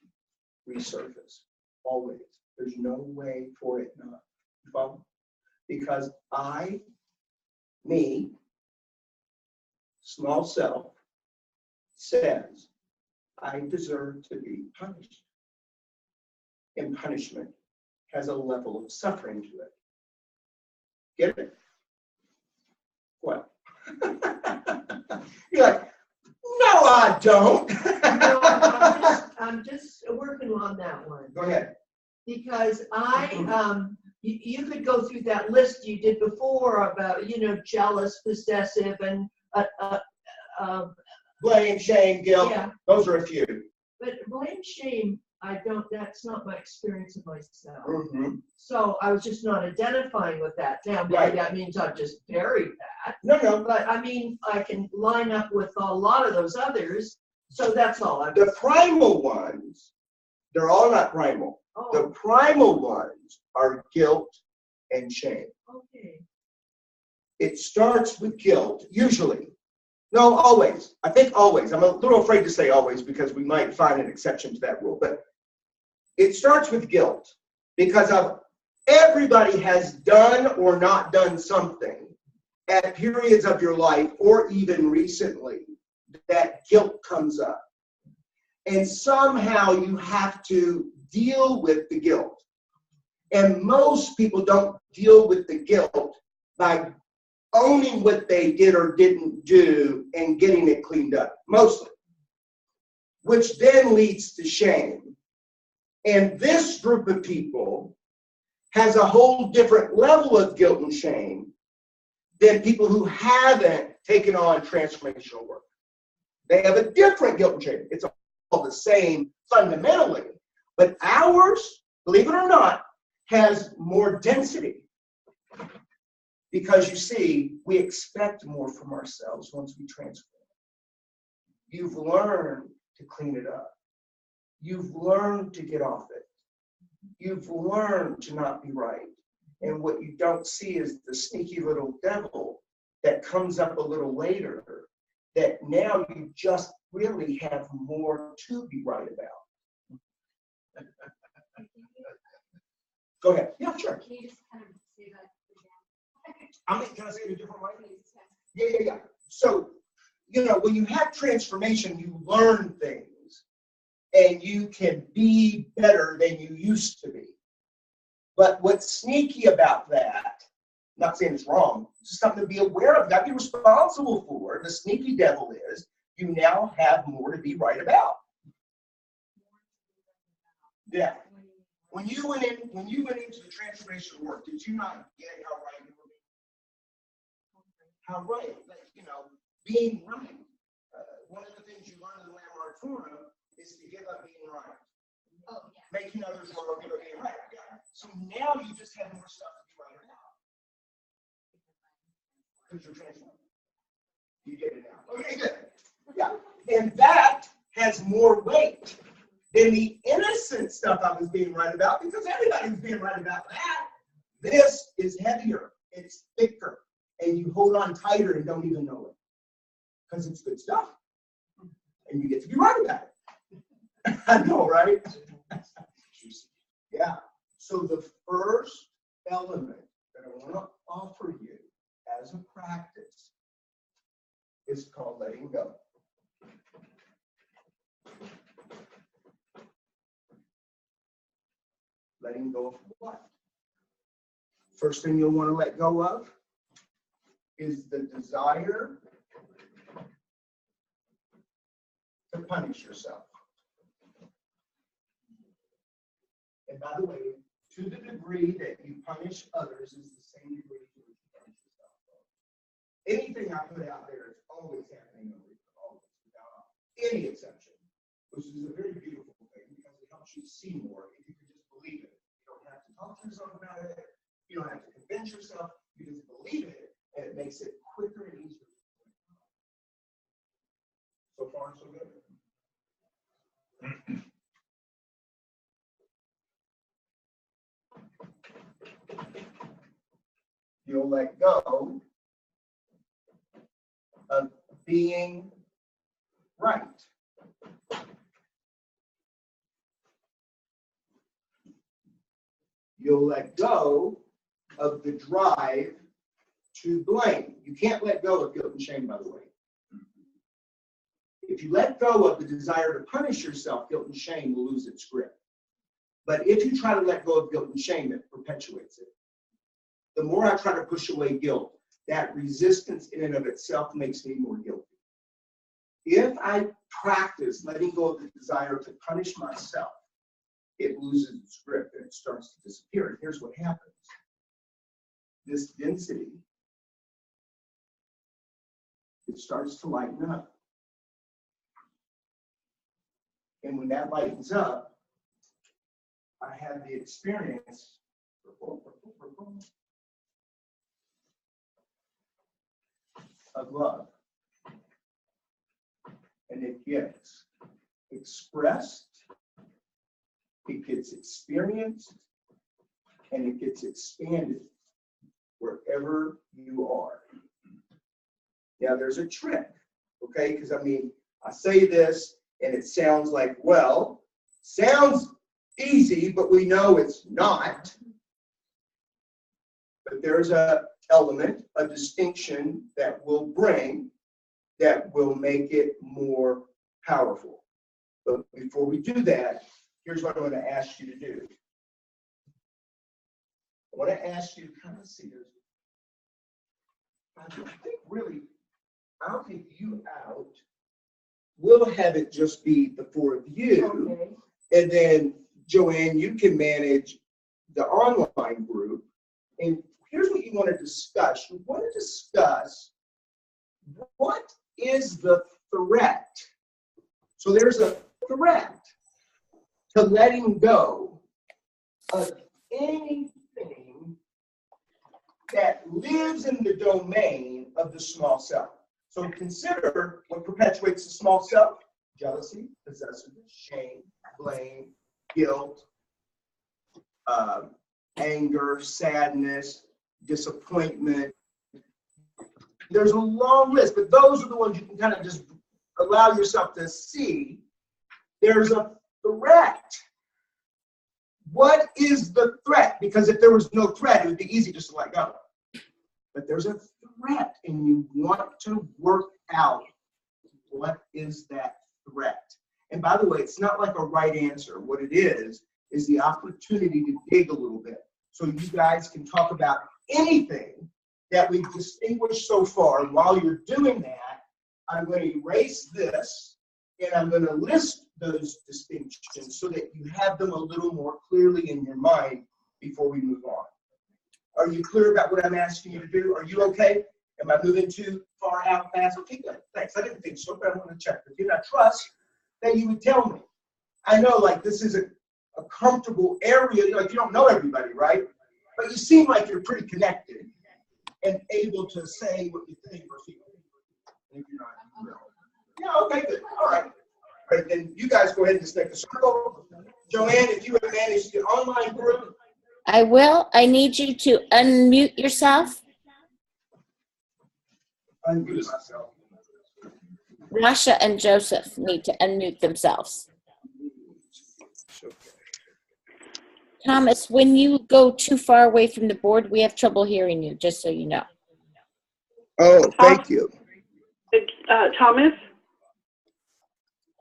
A: resurface. Always. There's no way for it not. You follow? Because me, small self, says I deserve to be punished. And punishment has a level of suffering to it. Get it? What? You're like, no, I don't.
D: No, I'm just working on that one.
A: Go ahead.
D: Because you could go through that list you did before about, jealous, possessive, and
A: Blame, shame, guilt.
D: Yeah.
A: Those are a few.
D: But blame, shame, that's not my experience of myself.
A: Mm-hmm.
D: So I was just not identifying with that. Now, maybe
A: Right.
D: that means I've just buried that.
A: No.
D: But I mean, I can line up with a lot of those others. So that's all.
A: The primal ones, they're all not primal. The
D: Oh,
A: primal ones are guilt and shame.
D: okay.
A: It starts with guilt, usually. No, always. I think always. I'm a little afraid to say always because we might find an exception to that rule. But it starts with guilt because of everybody has done or not done something at periods of your life or even recently that guilt comes up. And somehow you have to deal with the guilt. And most people don't deal with the guilt by owning what they did or didn't do and getting it cleaned up, mostly, which then leads to shame. And this group of people has a whole different level of guilt and shame than people who haven't taken on transformational work. They have a different guilt and shame. It's all the same fundamentally, but ours, believe it or not, has more density. Because you see, we expect more from ourselves once we transform. You've learned to clean it up. You've learned to get off it. You've learned to not be right. And what you don't see is the sneaky little devil that comes up a little later that now you just really have more to be right about. Go ahead. Yeah, sure.
E: Can you just kind of say that again?
A: Can I say it a different way? Yeah. So, when you have transformation, you learn things and you can be better than you used to be. But what's sneaky about that, not saying it's wrong, it's just something to be aware of, not be responsible for. The sneaky devil is you now have more to be right about. Yeah. When you went into the transformation work, did you not get how right you were being? How right, being right. One of the things you learn in the Landmark Forum is to give up being right.
E: Oh, yeah.
A: Making others wrong, give up being right. Yeah. So now you just have more stuff to be right about. Because you're transformed. You get it now. Okay, good. Yeah. And that has more weight than the innocent stuff I was being right about, because everybody was being right about that. This is heavier, it's thicker, and you hold on tighter and don't even know it. Because it's good stuff. And you get to be right about it. I know, right? Yeah. So the first element that I want to offer you as a practice is called letting go. Letting go of what? First thing you'll want to let go of is the desire to punish yourself. And by the way, to the degree that you punish others is the same degree to which you punish yourself. Anything I put out there is always happening always, without any exception, which is a very beautiful thing because it helps you see more if you can just believe it. You don't have to talk to yourself about it. You don't have to convince yourself. You just believe it, and it makes it quicker and easier. So far, so good. You'll let go of being right. You'll let go of the drive to blame. You can't let go of guilt and shame, by the way. If you let go of the desire to punish yourself, guilt and shame will lose its grip. But if you try to let go of guilt and shame, it perpetuates it. The more I try to push away guilt, that resistance in and of itself makes me more guilty. If I practice letting go of the desire to punish myself, it loses its grip and it starts to disappear. And here's what happens. This density, it starts to lighten up. And when that lightens up, I have the experience of love. And it gets expressed, it gets experienced, and it gets expanded wherever you are. Now, there's a trick, okay? Because, I mean, I say this, and it sounds like, well, sounds easy, but we know it's not. But there's a element, a distinction that will make it more powerful. But before we do that, here's what I want to ask you to do. I want to ask you to kind of see this. I think really, I'll take you out. We'll have it just be the four of you. Okay. And then, Joanne, you can manage the online group. And here's what you want to discuss. You want to discuss what is the threat. So there's a threat to letting go of anything that lives in the domain of the small self. So consider what perpetuates the small self: jealousy, possessiveness, shame, blame, guilt, anger, sadness, disappointment. There's a long list, but those are the ones you can kind of just allow yourself to see. There's a threat. What is the threat? Because if there was no threat, it would be easy just to let go. But there's a threat, and you want to work out what is that threat. And by the way, it's not like a right answer. What it is the opportunity to dig a little bit. So you guys can talk about anything that we've distinguished so far. And while you're doing that, I'm going to erase this, and I'm going to list those distinctions so that you have them a little more clearly in your mind before we move on. Are you clear about what I'm asking you to do? Are you okay? Am I moving too far out fast? Okay, good. Thanks. I didn't think so, but I want to check with you. And I trust that you would tell me. I know, like, this is a comfortable area. Like, you don't know everybody, right? But you seem like you're pretty connected and able to say what you think or feel. If you're not, you will. Yeah, okay, good. All right. right, then you guys go ahead and just make a circle. Joanne, if you would manage the online group.
C: I will. I need you to unmute yourself.
A: Unmute myself.
C: Rasha and Joseph need to unmute themselves. Thomas, when you go too far away from the board, we have trouble hearing you, just so you know.
A: Oh, thank you.
F: Thomas?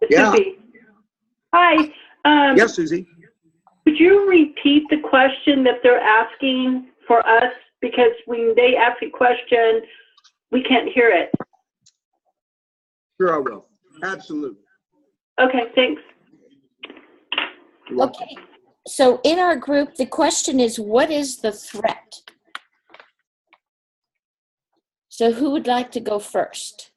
F: It's
A: Yeah.
F: Susie. Hi.
A: Yes, Susie.
F: Could you repeat the question that they're asking for us? Because when they ask a question, we can't hear it.
A: Sure, I will. Absolutely.
F: Okay, thanks.
C: Okay. So in our group, the question is, what is the threat? So who would like to go first?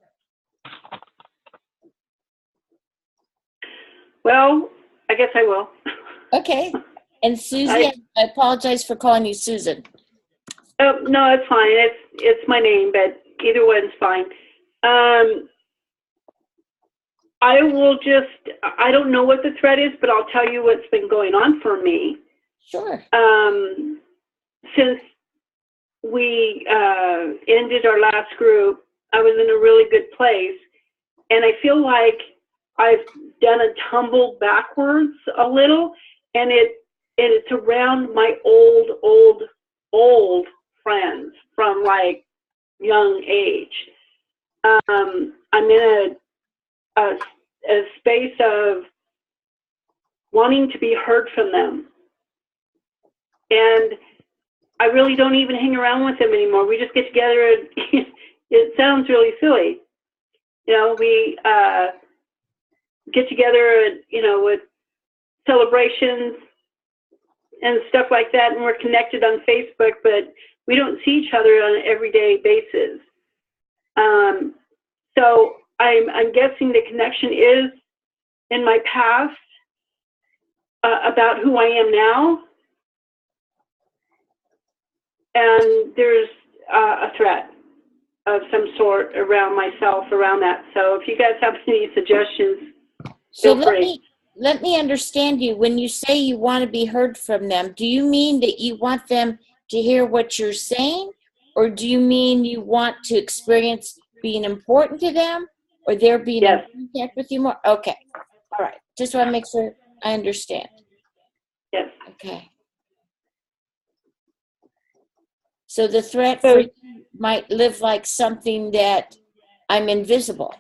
F: Well, I guess I will.
C: Okay. And Susie, I apologize for calling you Susan.
F: Oh, no, it's fine. It's my name, but either one's fine. I will just, I don't know what the threat is, but I'll tell you what's been going on for me.
C: Sure.
F: Since we ended our last group, I was in a really good place. And I feel like I've done a tumble backwards a little, and it's around my old friends from like young age. I'm in a space of wanting to be heard from them. And I really don't even hang around with them anymore. We just get together and it sounds really silly. You know, we get together, you know, with celebrations and stuff like that, and we're connected on Facebook, but we don't see each other on an everyday basis. So I'm guessing the connection is in my past about who I am now, and there's a threat of some sort around myself, around that. So if you guys have any suggestions,
C: So
F: feel free.
C: let me understand you. When you say you want to be heard from them, do you mean that you want them to hear what you're saying? Or do you mean you want to experience being important to them? Or they're being
F: Yes.
C: in contact with you more? Okay. All right. Just want to make sure I understand.
F: Yes.
C: Okay. So the threat for you might live like something that I'm invisible,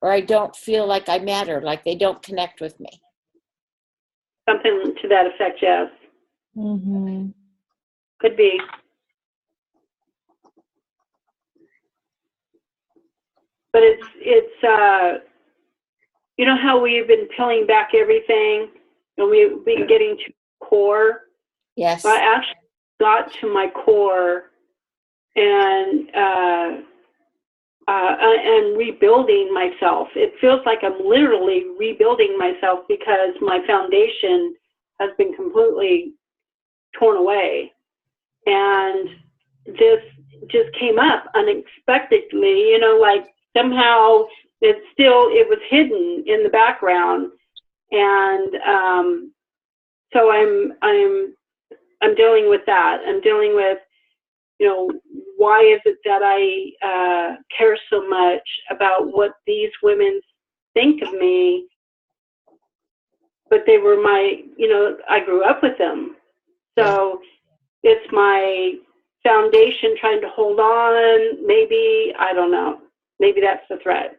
C: or I don't feel like I matter, like they don't connect with me.
F: Something to that effect, yes.
C: Mm-hmm.
F: Could be. But it's you know how we've been peeling back everything and we've been getting to core?
C: Yes.
F: So I actually got to my core and rebuilding myself. It feels like I'm literally rebuilding myself because my foundation has been completely torn away. And this just came up unexpectedly, you know, like somehow it was hidden in the background. And so I'm dealing with that. I'm dealing with, you know, why is it that I care so much about what these women think of me? But they were my, you know, I grew up with them. So it's my foundation trying to hold on. Maybe, I don't know. Maybe that's the threat.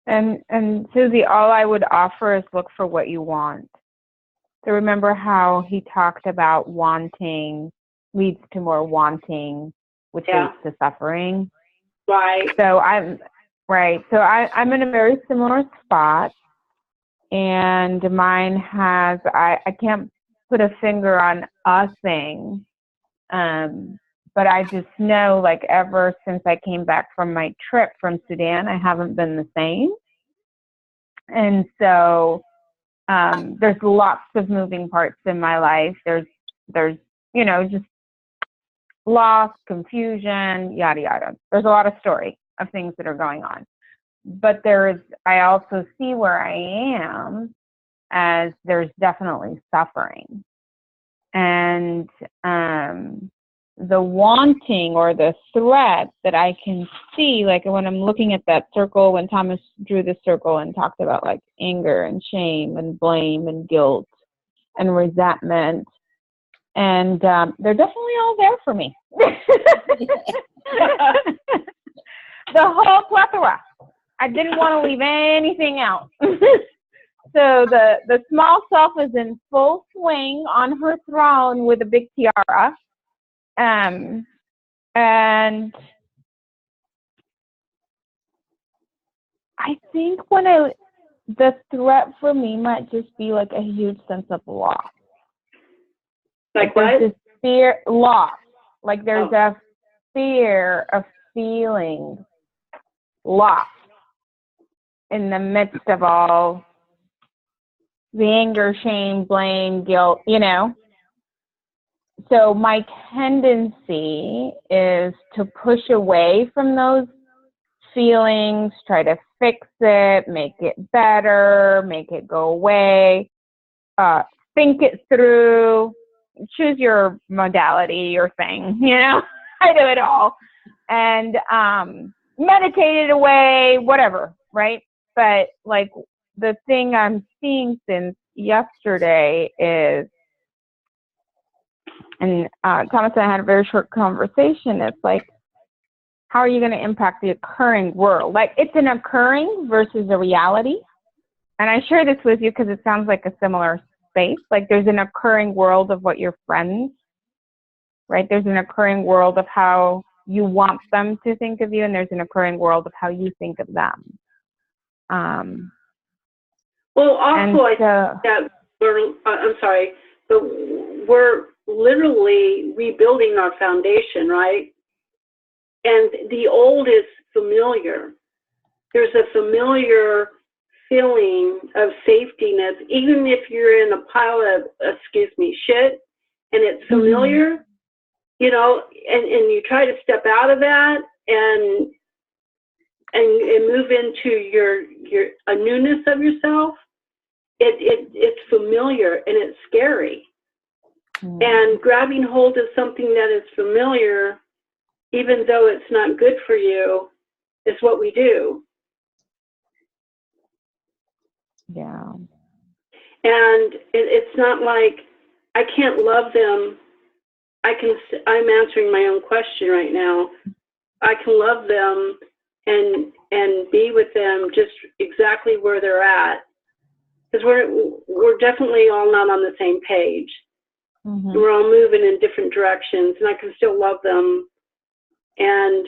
G: And Susie, all I would offer is look for what you want. So remember how he talked about wanting leads to more wanting, which leads to suffering.
F: Right.
G: So I'm in a very similar spot, and mine has I can't put a finger on a thing, but I just know, like, ever since I came back from my trip from Sudan, I haven't been the same. And so there's lots of moving parts in my life. There's you know, just loss, confusion, yada yada. There's a lot of story of things that are going on. but I also see where I am as there's definitely suffering. And the wanting or the threat that I can see, like when I'm looking at that circle, when Thomas drew the circle and talked about like anger and shame and blame and guilt and resentment, and they're definitely all there for me. The whole plethora. I didn't want to leave anything out. So the small self is in full swing on her throne with a big tiara. And I think the threat for me might just be like a huge sense of loss.
F: Like
G: there's
F: what?
G: this loss. Like there's a fear of feeling lost in the midst of all the anger, shame, blame, guilt, So my tendency is to push away from those feelings, try to fix it, make it better, make it go away, think it through, choose your modality, your thing, I do it all. And meditate it away, whatever, right? But like the thing I'm seeing since yesterday is, and Thomas and I had a very short conversation, it's like, how are you going to impact the occurring world? Like it's an occurring versus a reality. And I share this with you because it sounds like a similar space. Like there's an occurring world of what your friends, right? There's an occurring world of how you want them to think of you, and there's an occurring world of how you think of them.
F: Well, also, I think that I'm sorry, but we're literally rebuilding our foundation, right? And the old is familiar. There's a familiar feeling of safetyness, even if you're in a pile of, shit, and it's familiar, and you try to step out of that and move into a newness of yourself. It's familiar and it's scary. And grabbing hold of something that is familiar, even though it's not good for you, is what we do.
G: Yeah.
F: And it's not like I can't love them. I'm answering my own question right now. I can love them and be with them just exactly where they're at. Because we're definitely all not on the same page. Mm-hmm. We're all moving in different directions, and I can still love them and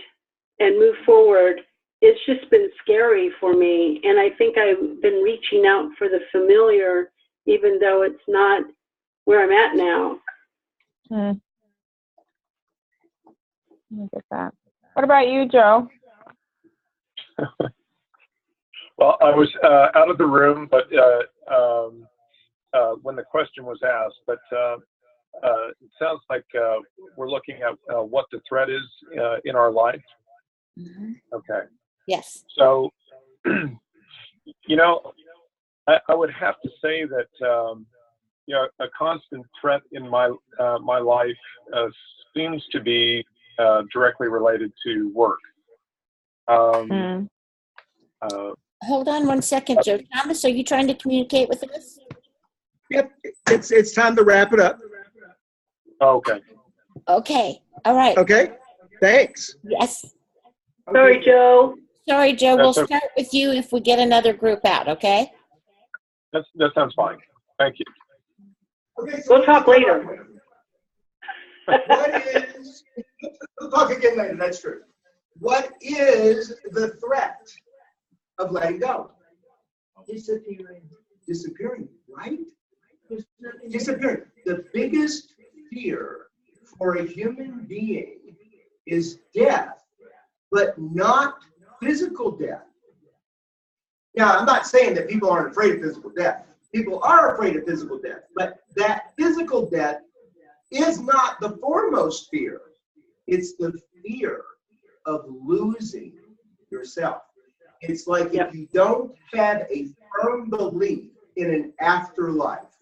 F: move forward. It's just been scary for me, and I think I've been reaching out for the familiar, even though it's not where I'm at now.
G: I get that. What about you, Joe?
H: Well, I was out of the room, but when the question was asked, but it sounds like we're looking at what the threat is in our life. Mm-hmm. Okay.
C: Yes.
H: So, I would have to say that, a constant threat in my life seems to be directly related to work.
C: Hold on one second, Joe. Thomas, are you trying to communicate with us?
A: Yep, it's time to wrap it up.
H: Okay.
C: Okay. All right.
A: Okay. Thanks.
C: Yes.
F: Sorry, Joe.
C: Sorry, Joe. We'll start with you if we get another group out, okay?
H: That sounds fine. Thank you.
A: Okay, so
F: we'll talk later.
A: We'll talk again later, that's true. What is the threat of letting go? Disappearing, right? Disappearing. The biggest fear for a human being is death, but not physical death. Now, I'm not saying that people aren't afraid of physical death. People are afraid of physical death, but that physical death is not the foremost fear. It's the fear of losing yourself. It's like
F: Yep.
A: if you don't have a firm belief in an afterlife,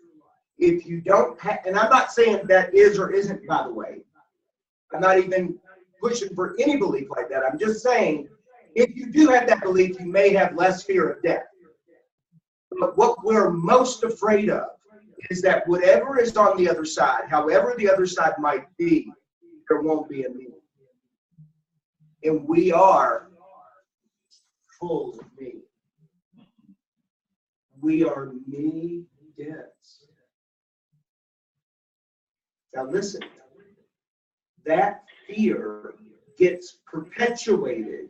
A: if you don't have, and I'm not saying that is or isn't, by the way, I'm not even pushing for any belief like that. I'm just saying, if you do have that belief, you may have less fear of death. But what we're most afraid of is that whatever is on the other side, however the other side might be, there won't be a me. And we are full of me. We are me dense. Now listen, that fear gets perpetuated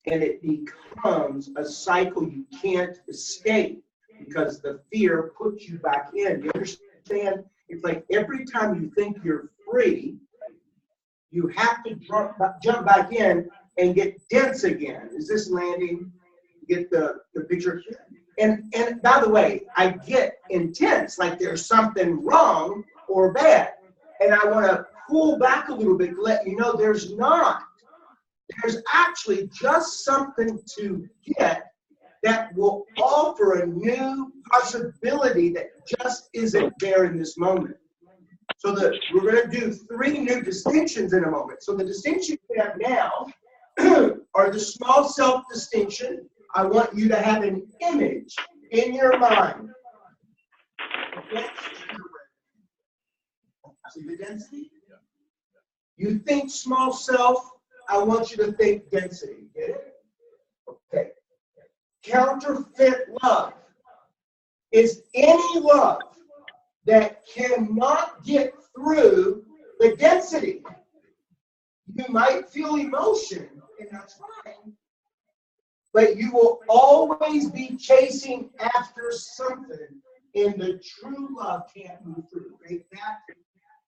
A: and it becomes a cycle you can't escape because the fear puts you back in. You understand? It's like every time you think you're free, you have to jump back in and get dense again. Is this landing? Get the picture? And by the way, I get intense, like there's something wrong or bad. And I want to pull back a little bit to let you know there's not. There's actually just something to get that will offer a new possibility that just isn't there in this moment. So we're going to do 3 new distinctions in a moment. So the distinctions we have now are the small self distinction. I want you to have an image in your mind. See the density? You think small self, I want you to think density. Get it? Okay. Counterfeit love is any love that cannot get through the density. You might feel emotion, and that's fine, but you will always be chasing after something, and the true love can't move through. Okay? That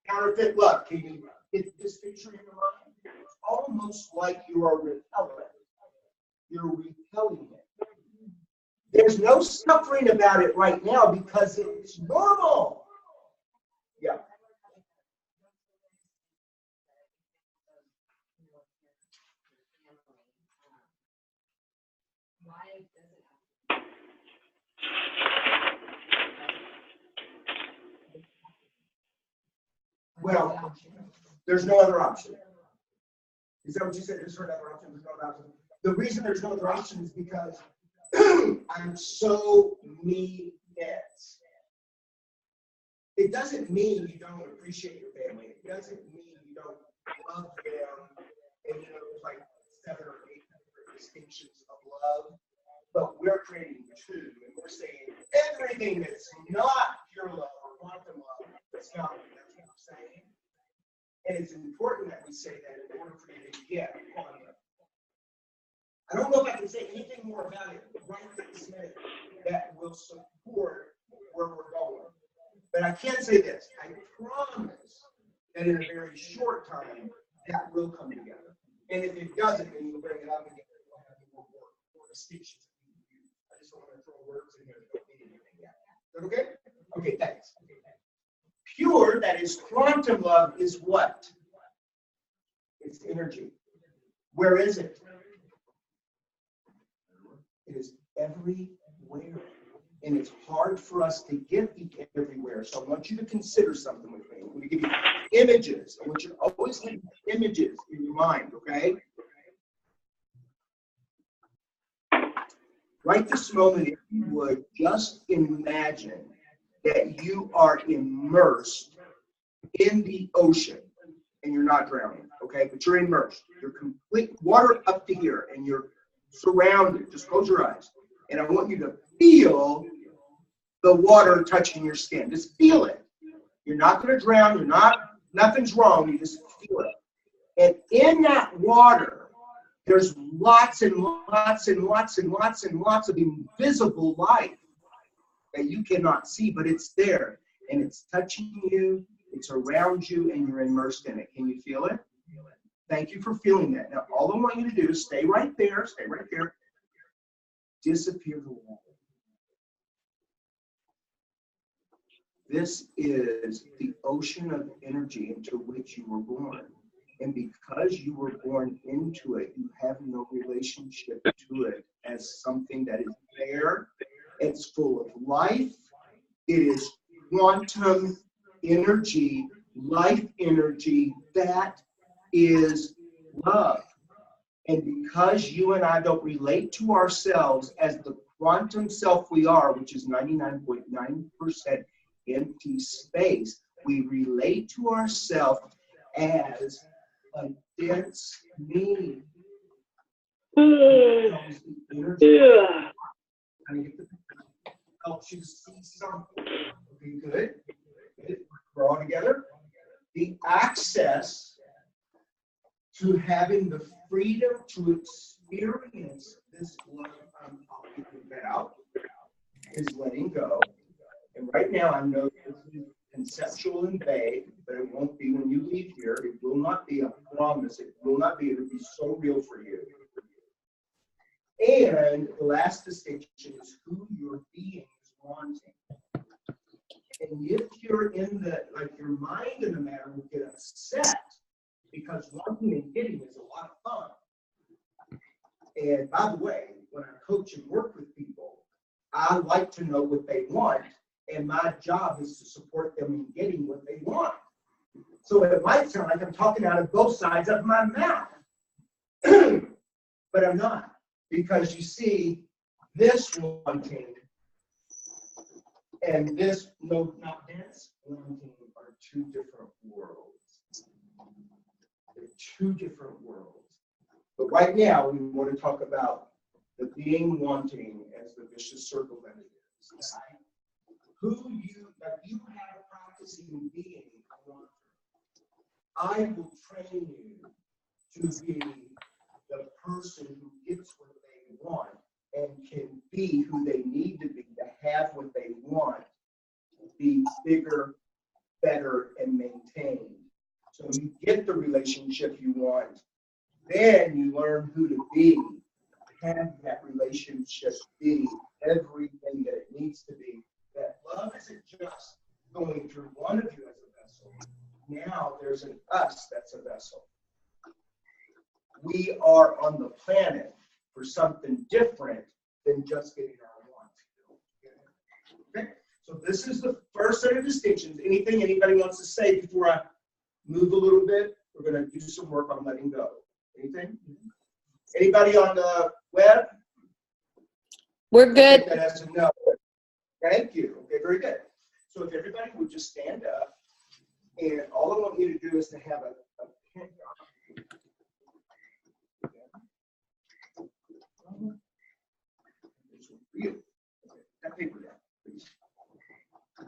A: counterfeit love. Can you get this picture in your mind? It's almost like you are repelling. You're repelling it. There's no suffering about it right now because it's normal. Yeah. Well, there's no other option. Is that what you said? There's no other option. There's no other option. The reason there's no other option is because I'm so me dense. It doesn't mean you don't appreciate your family. It doesn't mean you don't love them. And you know, there's like 7 or 8 different distinctions of love. But we're creating 2, and we're saying everything that's not pure love or quantum love, that's not what we're saying. And it's important that we say that in order for you to get quantum. I don't know if I can say anything more about it right this minute that will support where we're going. But I can say this, I promise that in a very short time, that will come together. And if it doesn't, then you'll bring it up again. We'll have more distinctions. I just don't want to throw words in there that don't mean anything yet. Is that okay? Okay, thanks. Pure, that is quantum love, is what? It's energy. Where is it? It is everywhere. And it's hard for us to get everywhere. So I want you to consider something with me. I'm going to give you images. I want you to always have images in your mind, okay? Right this moment, if you would, just imagine that you are immersed in the ocean and you're not drowning, okay? But you're immersed. You're complete water up to here and you're surrounded. Just close your eyes. And I want you to feel the water touching your skin. Just feel it. You're not going to drown. You're not, nothing's wrong. You just feel it. And in that water, there's lots and lots and lots and lots and lots of invisible life that you cannot see, but it's there. And it's touching you. It's around you, and you're immersed in it. Can you feel it? Thank you for feeling that. Now, all I want you to do is stay right there. Stay right there. Disappear the water. This is the ocean of energy into which you were born. And because you were born into it, you have no relationship to it as something that is there. It's full of life. It is quantum energy, life energy. That is love. And because you and I don't relate to ourselves as the quantum self we are, which is 99.9% empty space, we relate to ourselves as a dense me.
F: Yeah.
A: Helps you see something. Okay, good. Good. We're all together. The access to having the freedom to experience this love I'm talking about is letting go. And right now, I know this is conceptual and vague, but it won't be when you leave here. It will not be, I promise. It will not be. It will be so real for you. And the last distinction is who your being is wanting. And if you're in the, like your mind in the matter will get upset because wanting and getting is a lot of fun. And by the way, when I coach and work with people, I like to know what they want. And my job is to support them in getting what they want. So it might sound like I'm talking out of both sides of my mouth. But I'm not. Because you see, this wanting and this no, not dense wanting are two different worlds. They're two different worlds. But right now, we want to talk about the being wanting as the vicious circle that it is. Who you, that you have a practicing being a wanter. I will train you to be the person who gets what they want and can be who they need to be to have what they want, be bigger, better, and maintained. So you get the relationship you want, then you learn who to be, have that relationship be everything that it needs to be. That love isn't just going through one of you as a vessel. Now there's an us that's a vessel. We are on the planet for something different than just getting our wants. Okay? So this is the first set of distinctions. Anything anybody wants to say before I move a little bit? We're going to do some work on letting go. Anything? Anybody on the web?
C: We're good.
A: That has a no. Thank you. Okay, very good. So if everybody would just stand up, and all I want you to do is to have a pen. That paper down, please.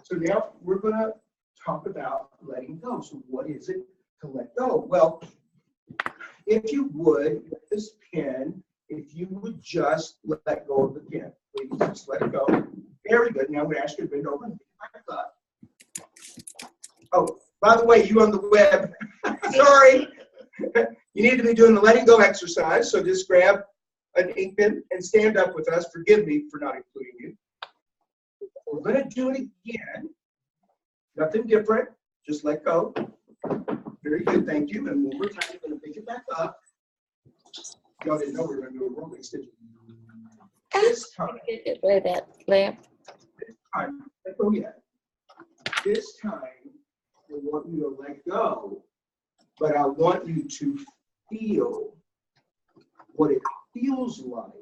A: So now we're going to talk about letting go. So what is it to let go? Well, if you would, with this pen, if you would just let go of the pen, please just let it go. Very good. Now I'm going to ask you to bend over and pick back up. Oh, by the way, you on the web, sorry. You need to be doing the letting go exercise. So just grab an ink pen and stand up with us. Forgive me for not including you. We're going to do it again. Nothing different. Just let go. Very good. Thank you. And one more time, we're going to pick it back up. Y'all didn't know we were going to do a rolling stitch. This time.
C: Where that lamp?
A: This time. Let go yet. This time, I want you to let go, but I want you to feel what it feels like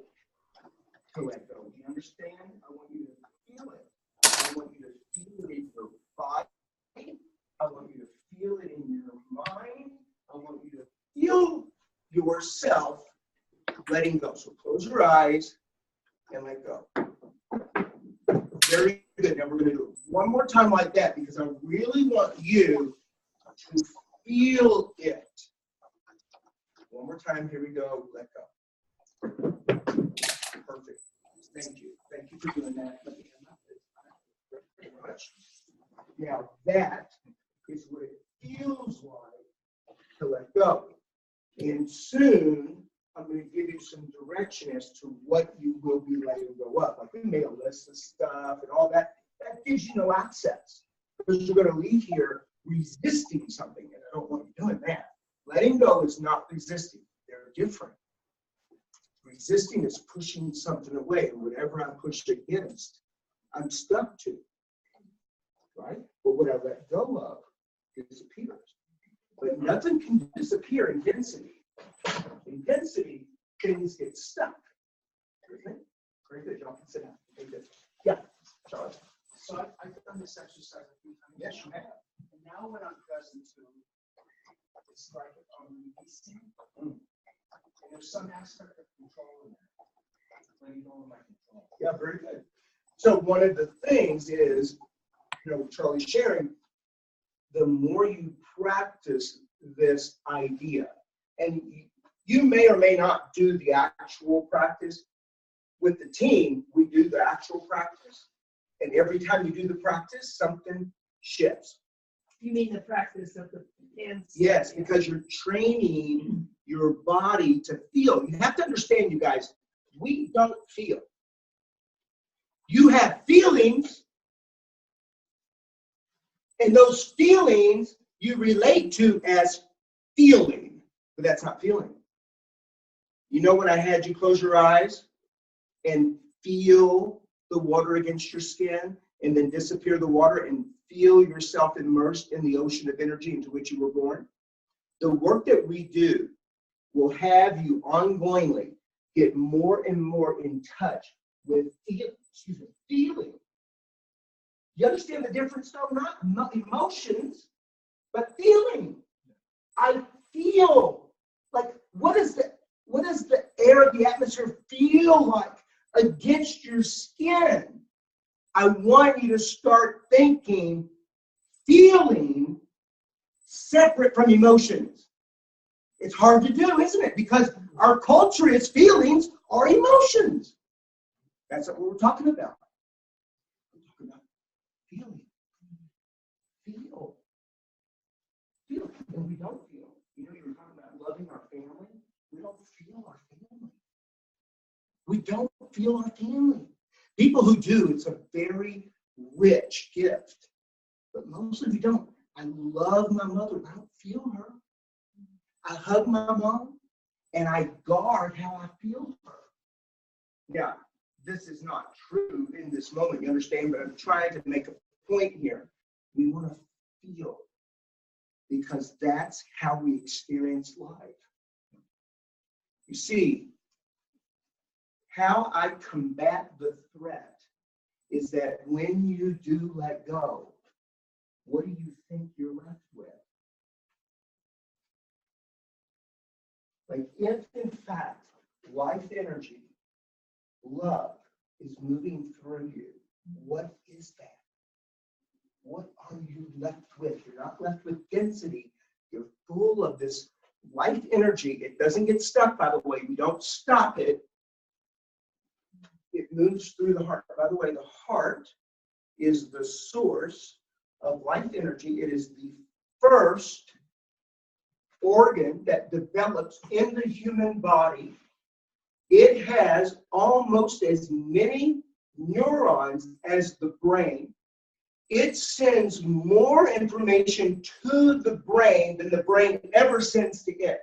A: to let go. Do you understand? I want you to feel it. I want you to feel it in your body. I want you to feel it in your mind. I want you to feel yourself letting go. So close your eyes and let go. Very good. Now we're going to do it one more time like that because I really want you to feel it. One more time. Here we go. Let go. Perfect. Thank you. Thank you for doing that. Let me hand that. Very much. Now that is what it feels like to let go. And soon I'm going to give you some direction as to what you will be letting go of. Like we made a list of stuff and all that. That gives you no access because you're going to leave here resisting something, and I don't want you doing that. letting go is not resisting. They're different. Resisting is pushing something away, and whatever I'm pushed against, I'm stuck to. Right? But what I let go of disappears. But nothing can disappear in density. In density, things get stuck. Everything? Very good. Y'all can sit down. Very good. Yeah, Charles.
B: So I've done this exercise a few times.
A: Yes, you have.
B: And now when I'm present to, it's like I'm releasing. And there's some aspect of control in there. Letting go of my control.
A: Yeah, very good. So one of the things is, Charlie's sharing, the more you practice this idea, and you may or may not do the actual practice. With the team, we do the actual practice. And every time you do the practice, something shifts.
D: You mean the practice of the hands?
A: Yes, because you're training your body to feel. You have to understand, you guys, we don't feel. You have feelings, and those feelings you relate to as feeling, but that's not feeling. You know when I had you close your eyes and feel the water against your skin, and then disappear the water and feel yourself immersed in the ocean of energy into which you were born? The work that we do will have you ongoingly get more and more in touch with feeling. You understand the difference though? Not emotions, but feeling. I feel like, what does the air of the atmosphere feel like against your skin? I want you to start thinking feeling separate from emotions. It's hard to do, isn't it? Because our culture is feelings or emotions. That's what we're talking about. We're talking about feeling. Feel. And we don't feel. You were talking about loving our family. We don't feel our family. We don't feel our family. People who do, it's a very rich gift. But mostly we don't. I love my mother, but I don't feel her. I hug my mom, and I guard how I feel her. Now, this is not true in this moment, you understand, but I'm trying to make a point here. We want to feel, because that's how we experience life. You see, how I combat the threat is that when you do let go, what do you think you're left with? Like, if in fact life energy, love, is moving through you, what is that? What are you left with? You're not left with density. You're full of this life energy. It doesn't get stuck, by the way. We don't stop it. It moves through the heart. By the way, the heart is the source of life energy. It is the first organ that develops in the human body. It has almost as many neurons as the brain. It sends more information to the brain than the brain ever sends to it.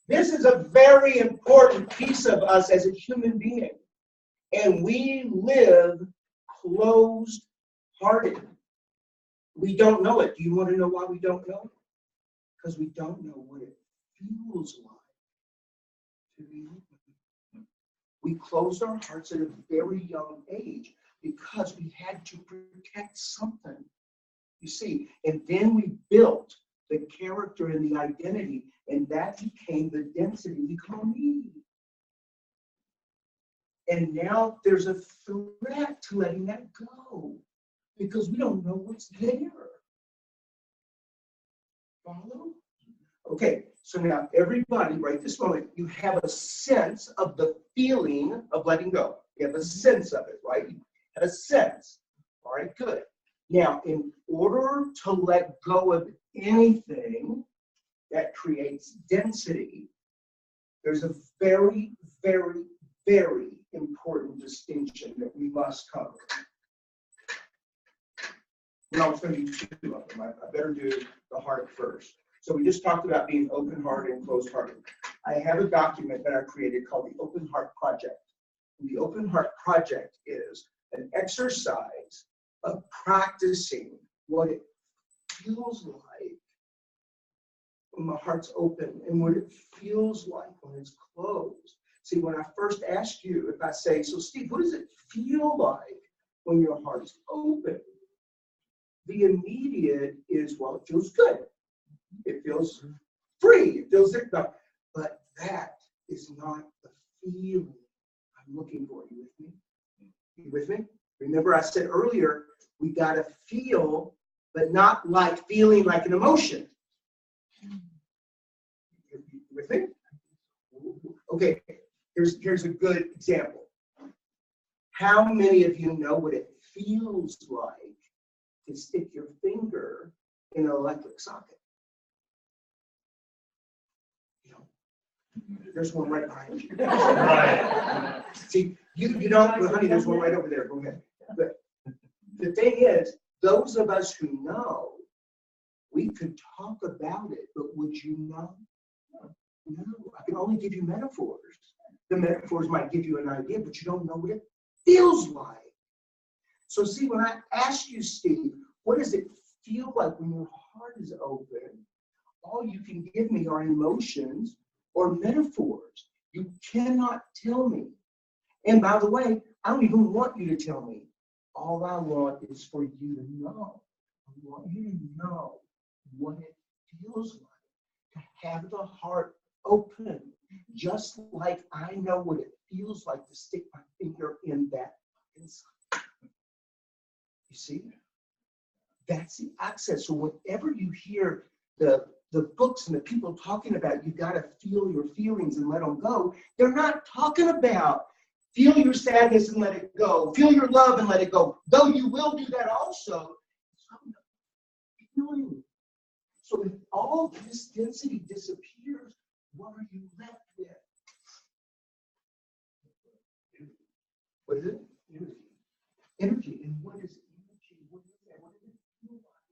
A: This is a very important piece of us as a human being. And we live closed-hearted. We don't know it. Do you want to know why we don't know it? Because we don't know what it feels like to be open. We closed our hearts at a very young age because we had to protect something. You see, and then we built the character and the identity, and that became the density we call me. And now there's a threat to letting that go because we don't know what's there. Follow? Okay, so now everybody, right this moment, you have a sense of the feeling of letting go. You have a sense of it, right? You have a sense. All right, good. Now, in order to let go of anything that creates density, there's a very, very, very important distinction that we must cover. Now, it's going to be two of them. I better do the heart first. So we just talked about being open-hearted and closed-hearted. I have a document that I created called the Open Heart Project. And the Open Heart Project is an exercise of practicing what it feels like when my heart's open and what it feels like when it's closed. See, when I first ask you, if I say, so Steve, what does it feel like when your heart's open? The immediate is, well, it feels good. It feels free. It feels it. But that is not the feeling I'm looking for. You with me? You with me? Remember I said earlier, we got to feel, but not like feeling like an emotion. You with me? Okay, here's a good example. How many of you know what it feels like to stick your finger in an electric socket? You know, there's one right behind you. Right. See, you don't, well, honey, there's one right over there. Go ahead. But the thing is, those of us who know, we could talk about it, but would you know? No, I can only give you metaphors. The metaphors might give you an idea, but you don't know what it feels like. So see, when I ask you, Steve, what does it feel like when your heart is open? All you can give me are emotions or metaphors. You cannot tell me. And by the way, I don't even want you to tell me. All I want is for you to know. I want you to know what it feels like to have the heart open, just like I know what it feels like to stick my finger in that inside. You see? That's the access. So whenever you hear the books and the people talking about you got to feel your feelings and let them go, they're not talking about feel your sadness and let it go. Feel your love and let it go. Though you will do that also. Feeling. So if all this density disappears, what are you left with? What is it? Energy. Energy. And what is energy? What is that? What does it feel like?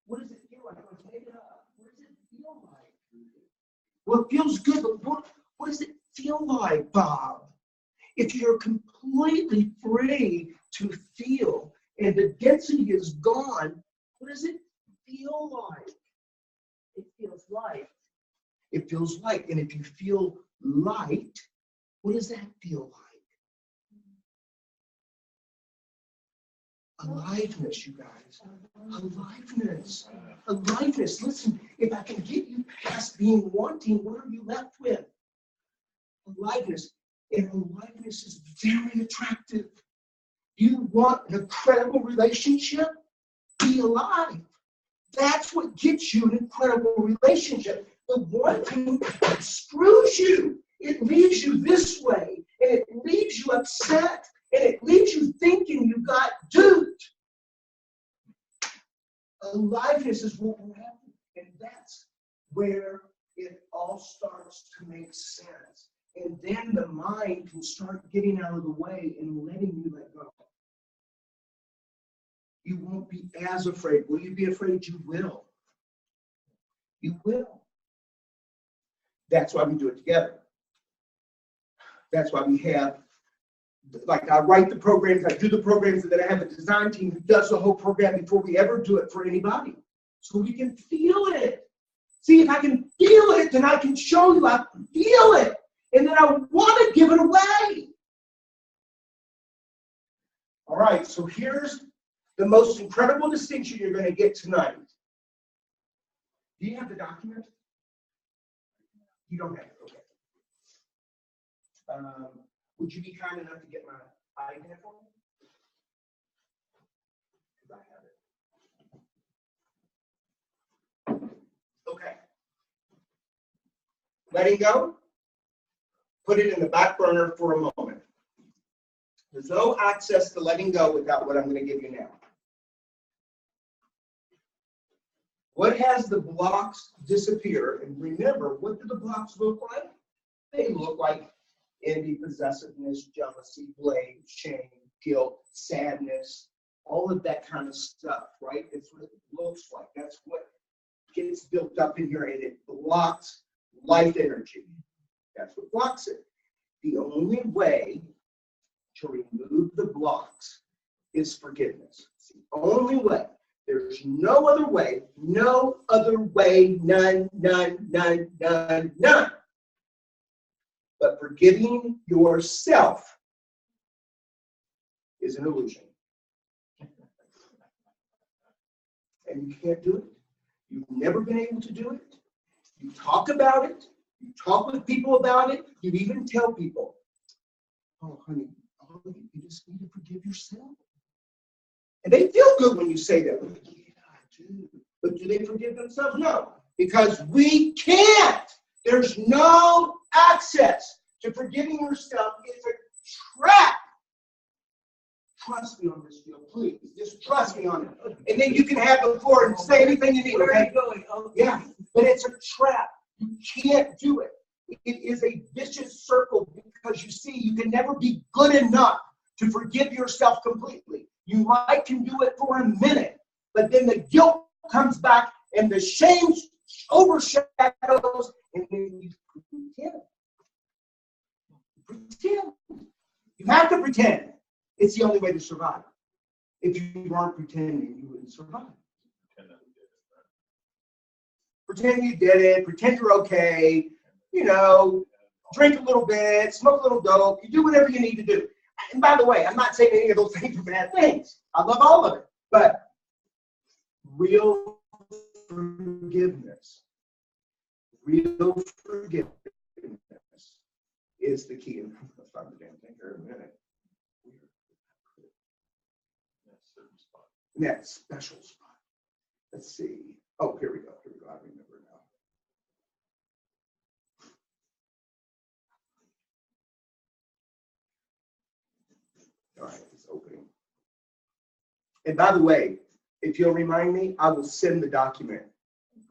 A: What does it feel like? Let's make it up. What does it feel like? Well, it feels good, but what does it feel like, Bob? If you're completely free to feel and the density is gone, what does it feel like? It feels light. It feels light. And if you feel light, what does that feel like? Aliveness, you guys. Aliveness. Aliveness. Listen, if I can get you past being wanting, what are you left with? Aliveness. And aliveness is very attractive. You want an incredible relationship? Be alive. That's what gets you an incredible relationship. The wanting screws you. It leaves you this way, and it leaves you upset, and it leaves you thinking you got duped. Aliveness is what will happen, and that's where it all starts to make sense. And then the mind can start getting out of the way and letting you let go. You won't be as afraid. Will you be afraid? You will. You will. That's why we do it together. That's why we have, like I write the programs, I do the programs, and then I have a design team who does the whole program before we ever do it for anybody. So we can feel it. See, if I can feel it, then I can show you I feel it. And then I want to give it away. All right, so here's the most incredible distinction you're going to get tonight. Do you have the document? You don't have it, okay. Would you be kind enough to get my iPad for me? Because I have it. Okay. Letting go. Put it in the back burner for a moment. There's no access to letting go without what I'm going to give you now. What has the blocks disappear? And remember, what do the blocks look like? They look like envy, possessiveness, jealousy, blame, shame, guilt, sadness, all of that kind of stuff, right? It's what it looks like. That's what gets built up in here and it blocks life energy. That's what blocks it. The only way to remove the blocks is forgiveness. It's the only way. There's no other way, none. But forgiving yourself is an illusion. And you can't do it. You've never been able to do it. You talk about it. You talk with people about it. You even tell people, oh, honey, you just need to forgive yourself. And they feel good when you say that. Like, yeah, I do. But do they forgive themselves? No, because we can't. There's no access to forgiving yourself. It's a trap. Trust me on this deal, please. Just trust me on it. And then you can have the floor and say anything you need.
D: Where
A: Okay?
D: are you going? Oh,
A: Yeah, but it's a trap. You can't do it. It is a vicious circle because you see, you can never be good enough to forgive yourself completely. You might can do it for a minute, but then the guilt comes back and the shame overshadows, and then you pretend. Pretend. You have to pretend. It's the only way to survive. If you weren't pretending, you wouldn't survive. Pretend you did it. Pretend you're okay. You know, drink a little bit, smoke a little dope. You do whatever you need to do. And by the way, I'm not saying any of those things are bad things. I love all of it. But real forgiveness is the key. And I'm going to find the damn thing here in a minute. In that special spot. Let's see. Oh, here we go. Here we go. I remember now. All right, it's opening. And by the way, if you'll remind me, I will send the document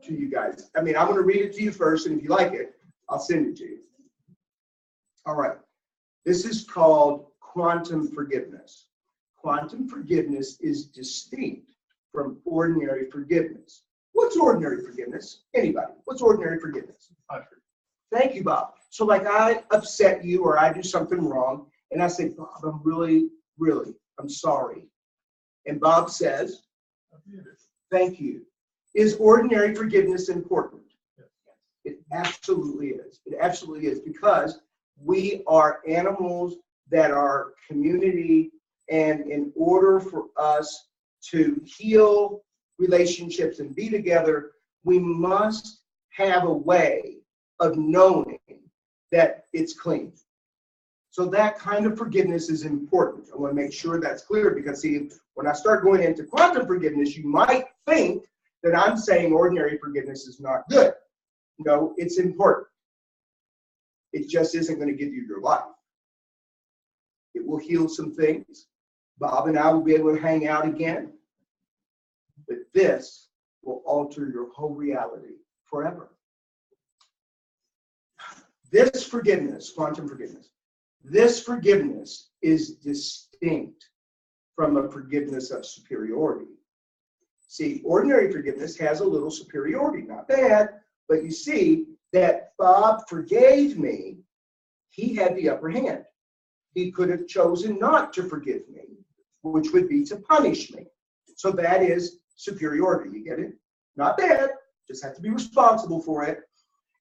A: to you guys. I mean, I'm going to read it to you first, and if you like it, I'll send it to you. All right. This is called quantum forgiveness. Quantum forgiveness is distinct from ordinary forgiveness. What's ordinary forgiveness? Anybody? What's ordinary forgiveness? Thank you, Bob. So like I upset you or I do something wrong, and I say, Bob, I'm really, I'm sorry. And Bob says, thank you. Is ordinary forgiveness important? It absolutely is. It absolutely is, because we are animals that are community, and in order for us to heal relationships and be together, we must have a way of knowing that it's clean. So that kind of forgiveness is important. I want to make sure that's clear, because see, when I start going into quantum forgiveness, you might think that I'm saying ordinary forgiveness is not good. No, it's important. It just isn't going to give you your life. It will heal some things. Bob and I will be able to hang out again. But this will alter your whole reality forever. This forgiveness, quantum forgiveness, this forgiveness is distinct from a forgiveness of superiority. See, ordinary forgiveness has a little superiority, not bad, but you see that Bob forgave me. He had the upper hand. He could have chosen not to forgive me, which would be to punish me. So that is superiority. You get it? Not bad, just have to be responsible for it.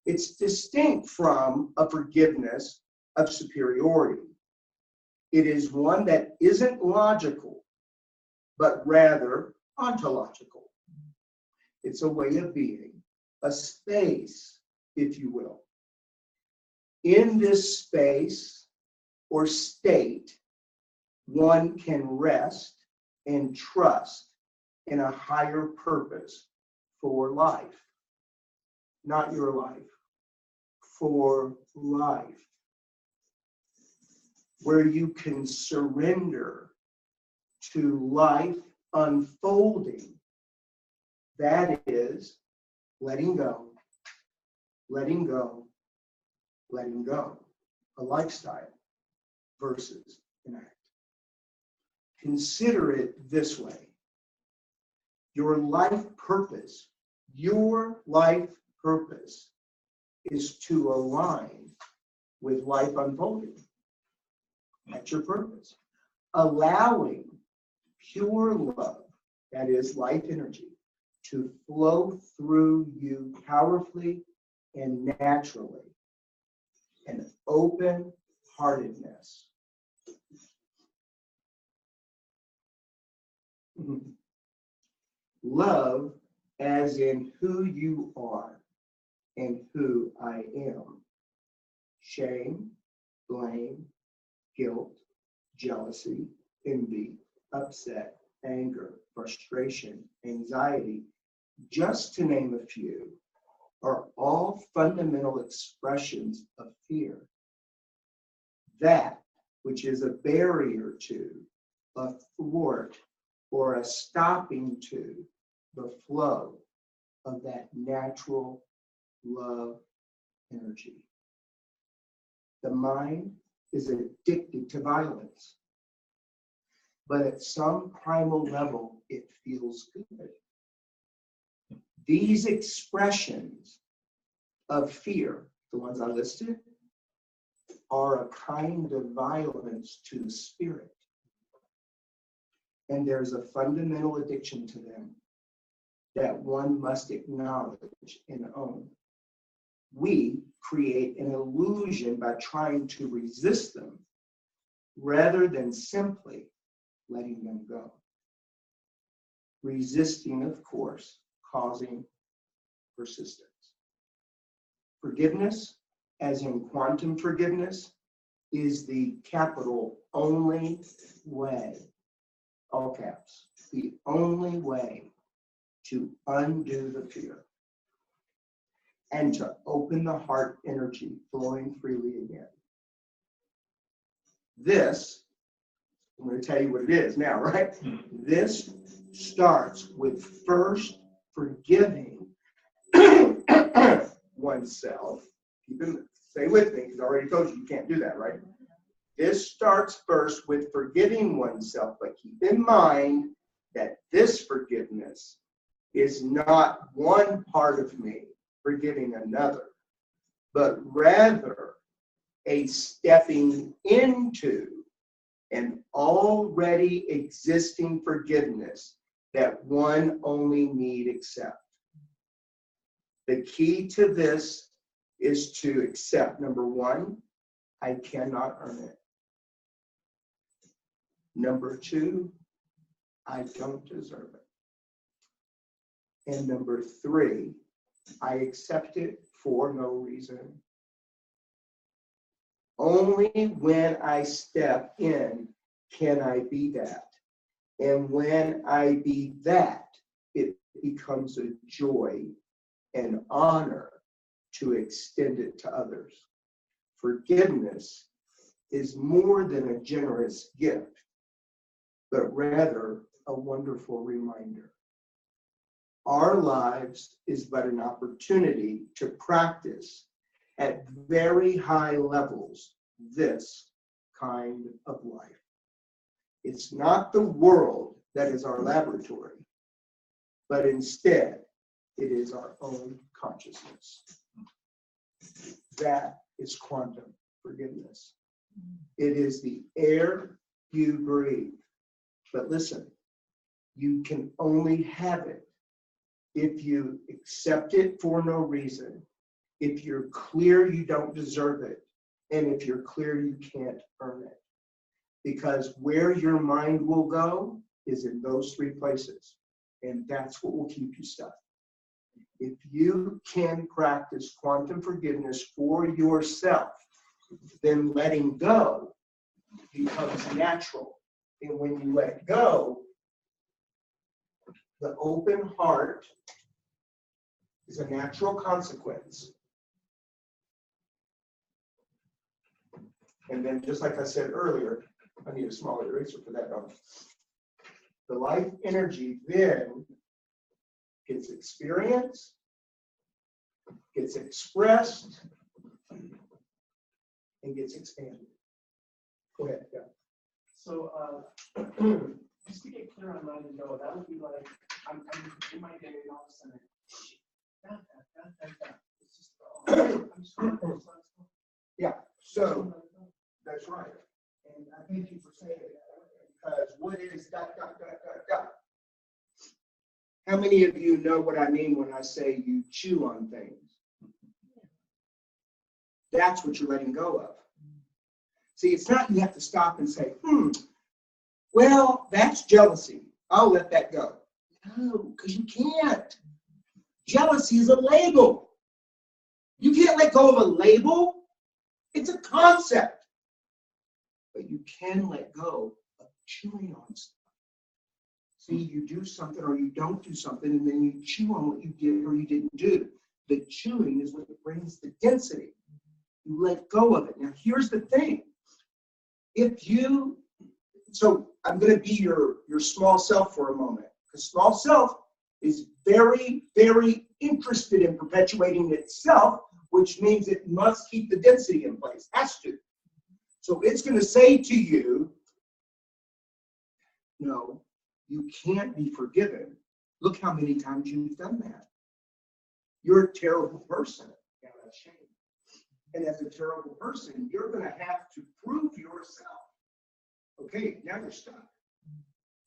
A: It's distinct from a forgiveness of superiority. It is one that isn't logical, but rather ontological. It's a way of being, a space, if you will. In this space or state, one can rest and trust in a higher purpose for life. Not your life, for life. Where you can surrender to life unfolding. That is letting go, letting go, letting go. A lifestyle versus an act. Consider it this way. Your life purpose
B: Your life purpose is to align with life unfolding. That's your purpose. Allowing pure love, that is life energy, to flow through you powerfully and naturally. And open-heartedness. Love as in who you are and who I am. Shame, blame, guilt, jealousy, envy, upset, anger, frustration, anxiety, just to name a few, are all fundamental expressions of fear. That which is a barrier to, a thwart, or a stopping to the flow of that natural love energy. The mind is addicted to violence, but at some primal level, it feels good. These expressions of fear, the ones I listed, are a kind of violence to the spirit. And there's a fundamental addiction to them that one must acknowledge and own. We create an illusion by trying to resist them rather than simply letting them go. Resisting, of course, causing persistence. Forgiveness, as in quantum forgiveness, is the capital only way, all caps, the only way to undo the fear and to open the heart energy flowing freely again. This, I'm going to tell you what it is now, right? This starts with first forgiving oneself. Stay with me, because I already told you you can't do that, right? This starts first with forgiving oneself, but keep in mind that this forgiveness is not one part of me forgiving another, but rather a stepping into an already existing forgiveness that one only need accept. The key to this is to accept, number one, I cannot earn it. Number two, I don't deserve it. And number three, I accept it for no reason. Only when I step in can I be that. And when I be that, it becomes a joy and honor to extend it to others. Forgiveness is more than a generous gift, but rather a wonderful reminder. Our lives is but an opportunity to practice at very high levels this kind of life. It's not the world that is our laboratory, but instead it is our own consciousness. That is quantum forgiveness. It is the air you breathe. But listen, you can only have it if you accept it for no reason, if you're clear you don't deserve it, and if you're clear you can't earn it. Because where your mind will go is in those three places, and that's what will keep you stuck. If you can practice quantum forgiveness for yourself, then letting go becomes natural. And when you let go, the open heart is a natural consequence. And then, just like I said earlier, I need a smaller eraser for that, don't I? The life energy then gets experienced, gets expressed, and gets expanded. Go ahead, yeah.
I: So, just to get clear on letting go, that would be like, I'm in my day and all of a sudden,
B: Yeah, so, that's right. And I thank you for saying that, because what is ... How many of you know what I mean when I say you chew on things? That's what you're letting go of. See, it's not you have to stop and say, well, that's jealousy. I'll let that go. No, because you can't. Jealousy is a label. You can't let go of a label. It's a concept. But you can let go of chewing on stuff. See, you do something or you don't do something, and then you chew on what you did or you didn't do. The chewing is what brings the density. You let go of it. Now, here's the thing. So I'm going to be your small self for a moment, because small self is very, very interested in perpetuating itself, which means it must keep the density in place, has to. So it's going to say to you, no, you can't be forgiven. Look how many times you've done that. You're a terrible person. Yeah, that's shame. And as a terrible person, you're going to have to prove yourself. Okay, now you're stuck.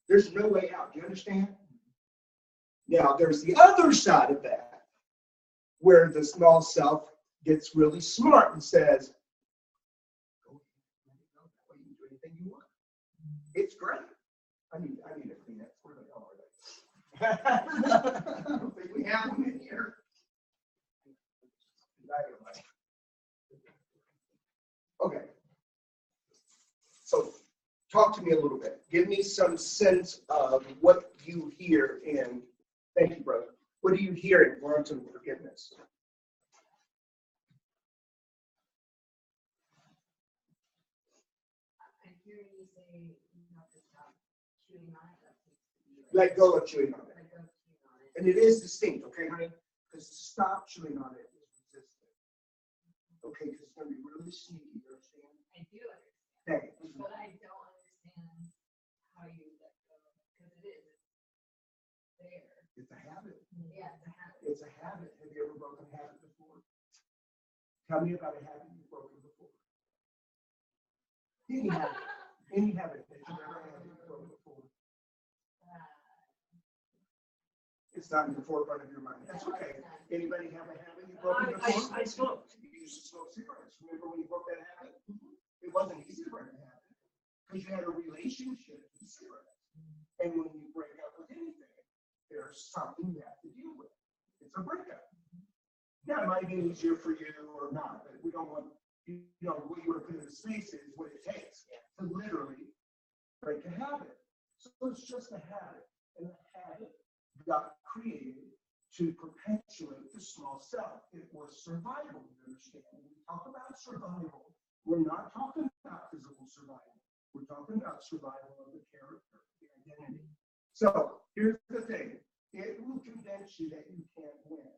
B: There's no way out. Do you understand? Now, there's the other side of that, where the small self gets really smart and says, go ahead, let it go. That way you can do anything you want. It's great. I need a Kleenex. Where the hell are they? I don't think we have them in here. Okay. So talk to me a little bit. Give me some sense of what you hear in, thank you, brother. What do you hear in quantum forgiveness?
E: I'm hearing you say you have to stop chewing on it. That seems to be
B: Let go of chewing on it.
E: let go of chewing on it.
B: And it is distinct, okay, honey? Because to stop chewing on it is resistant. Okay, because it's going to be really sneaky, you understand?
E: I do understand,
B: Thanks.
E: but I don't understand how you let go, because it is there.
B: It's a habit.
E: Yeah, it's a habit.
B: It's a habit. Have you ever broken a habit before? Tell me about a habit you've broken before. Any habit. Any habit that you've ever had that you've broken before. It's not in the forefront of your mind. That's okay. Anybody have a habit you've broken before?
D: I smoked.
B: You used to smoke cigarettes. Remember when you broke that habit? It wasn't easy to break a habit because you had a relationship with cigarettes. And when you break up with anything, there's something you have to deal with. It's a breakup. Now, it might be easier for you or not, but we don't want, what you want to put in the space is what it takes to literally break a habit. So it's just a habit, and the habit got created to perpetuate the small self. It was survival, you understand? When we talk about survival, we're not talking about physical survival. We're talking about survival of the character, the identity. So here's the thing. It will convince you that you can't win,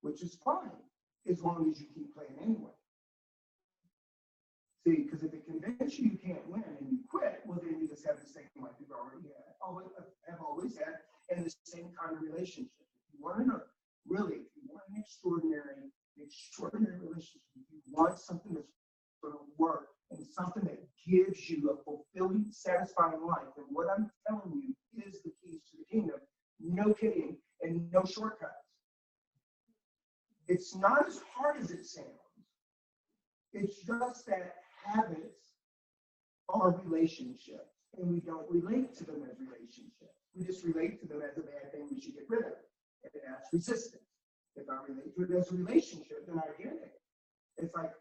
B: which is fine, as long as you keep playing anyway. See, because if it convinces you can't win and you quit, well, then you just have the same life you've already had, have always had, and the same kind of relationship. If you want to really, if you want an extraordinary relationship, if you want something that's going to work and something that gives you a fulfilling, satisfying life, and what I'm telling you is the keys to the kingdom. No kidding, and no shortcuts. It's not as hard as it sounds. It's just that habits are relationships, and we don't relate to them as relationships. We just relate to them as a bad thing we should get rid of. And that's resistance. If I relate to it as a relationship, then I get it. It's like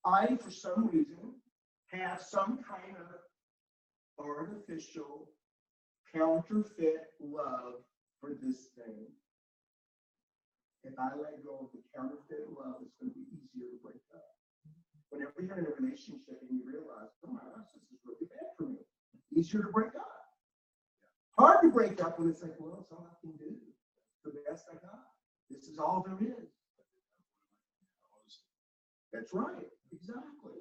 B: I, for some reason, have some kind of artificial, counterfeit love for this thing. If I let go of the counterfeit love, it's going to be easier to break up. Whenever you're in a relationship and you realize, oh my gosh, this is really bad for me, easier to break up. Hard to break up when it's like, well, it's all I can do. It's the best I got. This is all there is. That's right. Exactly.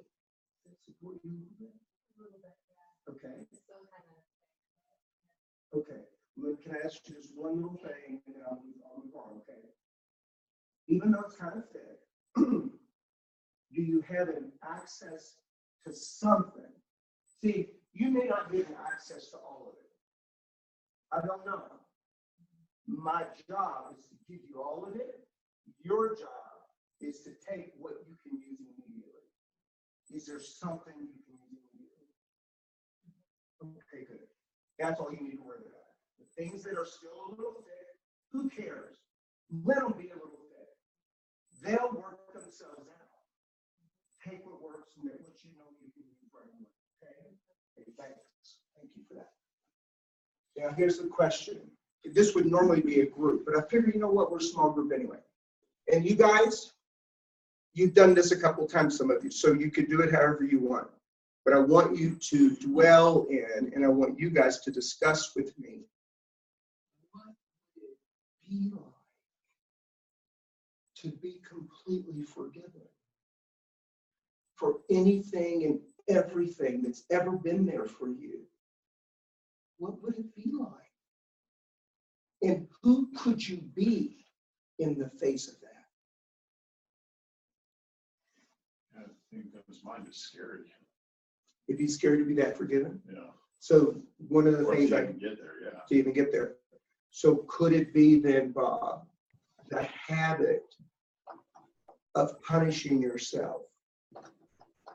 B: Support you a little bit. Okay. Okay. Well, can I ask you just one little thing, and then I'll move on, okay? Even though it's kind of thick, Do you have an access to something? See, you may not get an access to all of it. I don't know. My job is to give you all of it. Your job is to take what you can use immediately. Is there something you can use immediately? Okay, good. That's all you need to worry about. The things that are still a little thick, who cares? Let them be a little thick. They'll work themselves out. Take what works and what you know you can use right away. Okay? Okay, thanks. Thank you for that. Now, here's the question. This would normally be a group, but I figured, you know what, we're a small group anyway. And you guys, you've done this a couple times, some of you, so you could do it however you want. But I want you to dwell in, and I want you guys to discuss with me, what would it be like to be completely forgiven for anything and everything that's ever been there for you? What would it be like? And who could you be in the face of that?
I: I think that was mine is scary.
B: It'd be scary to be that forgiven.
I: Yeah.
B: So one of the
I: Or
B: things
I: if
B: I
I: you can get there, yeah.
B: to even get there. So could it be then, Bob, the habit of punishing yourself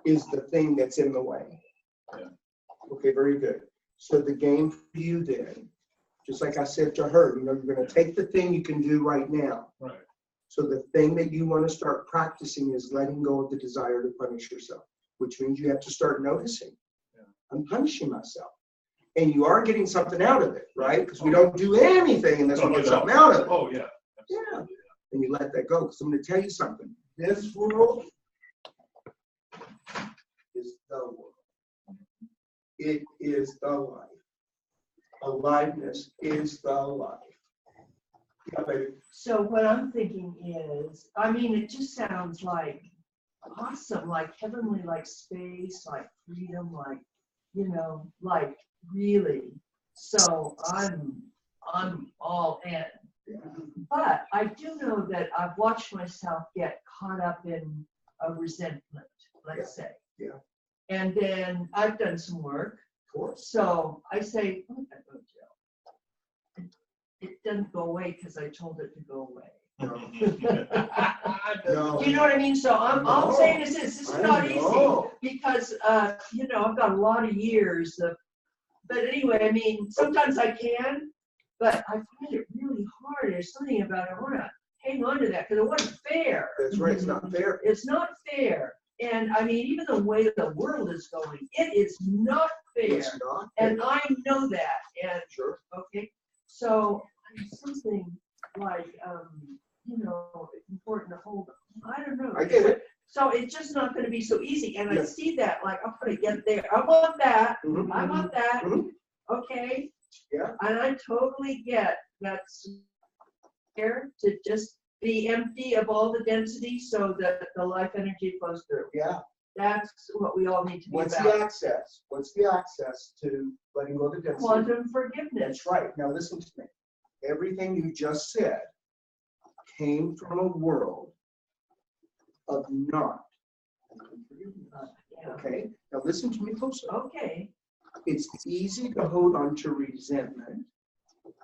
B: is the thing that's in the way?
I: Yeah.
B: Okay, very good. So the game for you then, just like I said to her, you know, you're going to take the thing you can do right now.
I: Right.
B: So the thing that you want to start practicing is letting go of the desire to punish yourself, which means you have to start noticing.
I: Yeah.
B: I'm punishing myself. And you are getting something out of it, right? Because we don't do anything unless we get something out of it.
I: Oh, yeah.
B: Yeah. And you let that go. Because I'm going to tell you something. This world is the world. It is the life. Aliveness is the life. Yeah, baby.
D: So what I'm thinking is, I mean, it just sounds like awesome, like heavenly, like space, like freedom, like, you know, like really. So I'm all in.
B: Yeah.
D: But I do know that I've watched myself get caught up in a resentment, let's say.
B: Yeah.
D: And then I've done some work.
B: Of course.
D: So I say, oh, I go to jail. It doesn't go away because I told it to go away.
B: No.
D: Do you know what I mean? So all I'm saying is this is not easy because, you know, I've got a lot of years of, but anyway, I mean, sometimes I can, but I find it really hard. There's something about it. I want to hang on to that because it wasn't fair.
B: That's right. It's not fair.
D: It's not fair. And I mean, even the way the world is going, it is not fair.
B: It's not.
D: And I know that. And
B: Sure.
D: okay, so something like, you know, it's important to hold. I don't know.
B: I get it.
D: So it's just not going to be so easy. And
B: Yeah.
D: I see that, like, I'm going to get there. I want that.
B: Mhm.
D: I want that.
B: Mhm.
D: Okay.
B: Yeah.
D: And I totally get that's there to just be empty of all the density so that the life energy flows through.
B: Yeah.
D: That's what we all need to be
B: What's
D: about.
B: the access? What's the access to letting go of the density?
D: Quantum forgiveness.
B: That's right. Now listen to me. Everything you just said came from a world of not forgiveness.
D: Yeah.
B: Okay? Now listen to me closely.
D: Okay.
B: It's easy to hold on to resentment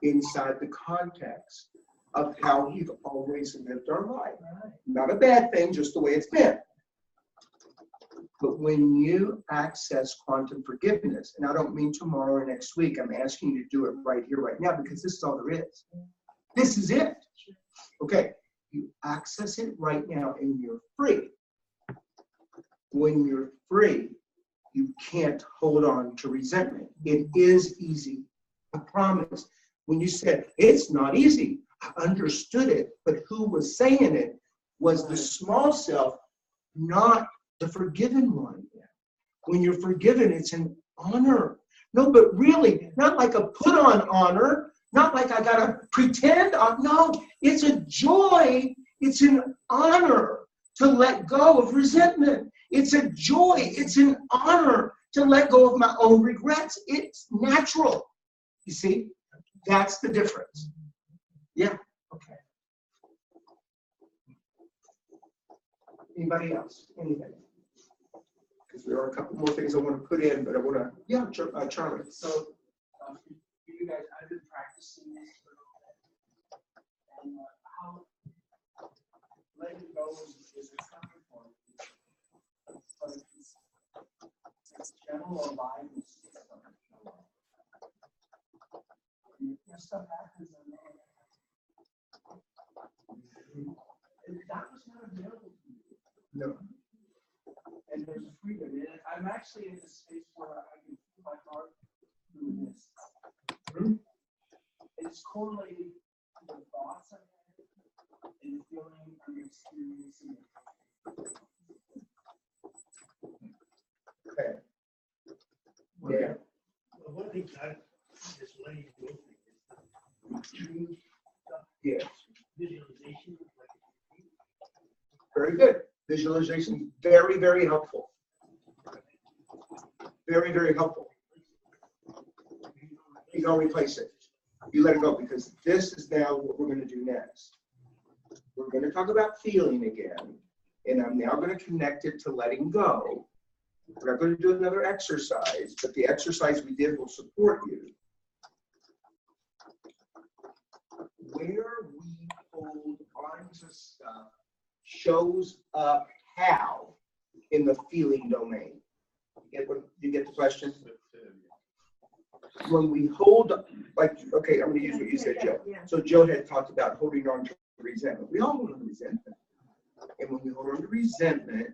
B: inside the context of how we've always lived our life.
D: Right.
B: Not a bad thing, just the way it's been. But when you access quantum forgiveness, and I don't mean tomorrow or next week, I'm asking you to do it right here, right now, because this is all there is. This is it. Okay, you access it right now and you're free. When you're free, you can't hold on to resentment. It is easy. I promise. When you said, it's not easy, I understood it, but who was saying it was the small self, not the forgiven one. When you're forgiven, it's an honor. No, but really, not like a put on honor, not like I gotta pretend. No, it's a joy. It's an honor to let go of resentment. It's a joy. It's an honor to let go of my own regrets. It's natural. You see, that's the difference. Yeah. Okay. Anybody else? Anything? Because there are a couple more things I want to put in, but I want to, yeah, Charlie.
J: So, for you guys, I've been practicing this for a little bit. And how letting go is a common form. But it's general aliveness. If stuff happens, and that was not available to me.
B: No.
J: And there's a freedom. And I'm actually in a space where I can feel my heart doing this.
B: Mm-hmm.
J: It's correlated to the thoughts I had and the feeling I'm experiencing.
B: Okay. Yeah.
K: Well, one thing I just letting you go through is
B: Yes.
K: visualization.
B: Very good. Visualization, very, very helpful. Very, very helpful. You don't replace it. You let it go, because this is now what we're going to do next. We're going to talk about feeling again, and I'm now going to connect it to letting go. We're not going to do another exercise, but the exercise we did will support you. Where we hold on to stuff shows up how in the feeling domain. You get the question? When we hold, like, okay, I'm going to use what you said, Joe. So Joe had talked about holding on to resentment. We all hold on to resentment. And when we hold on to resentment,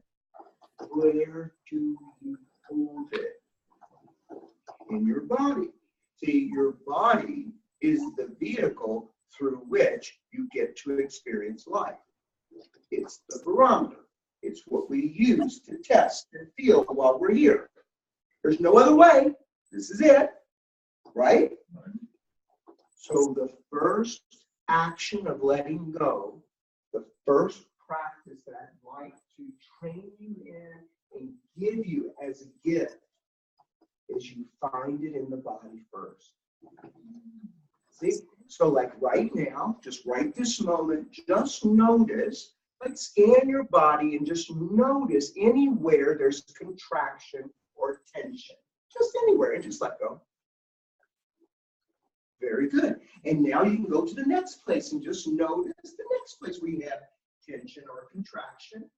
B: where do you hold it? In your body. See, your body is the vehicle through which you get to experience life. It's the barometer. It's what we use to test and feel while we're here. There's no other way. This is it, right? So the first action of letting go, the first practice that I'd like to train you in and give you as a gift is you find it in the body first. See? So like right now, just right this moment, just notice, like scan your body and just notice anywhere there's contraction or tension. Just anywhere, and just let go. Very good. And now you can go to the next place and just notice the next place where you have tension or contraction.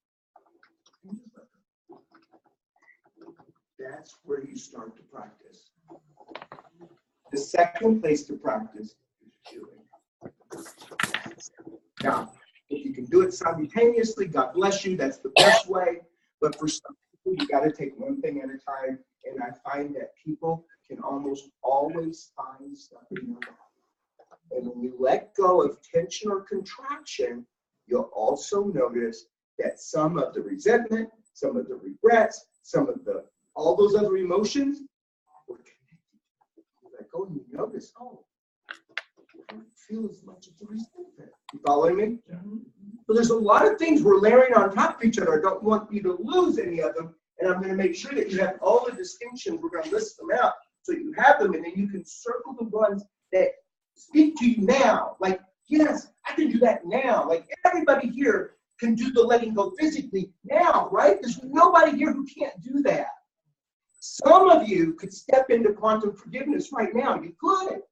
B: And just let go. That's where you start to practice. The second place to practice is feeling. Now, if you can do it simultaneously, God bless you, that's the best way. But for some people, you got to take one thing at a time. And I find that people can almost always find stuff in their body. And when you let go of tension or contraction, you'll also notice that some of the resentment, some of the regrets, some of the all those other emotions were connected. You let go and you notice, oh, I don't feel as much of the resentment. You following me? Mm-hmm. So there's a lot of things we're layering on top of each other. I don't want you to lose any of them. And I'm going to make sure that you have all the distinctions. We're going to list them out so you have them, and then you can circle the ones that speak to you now. Like, yes, I can do that now. Like everybody here can do the letting go physically now, right? There's nobody here who can't do that. Some of you could step into quantum forgiveness right now. You could.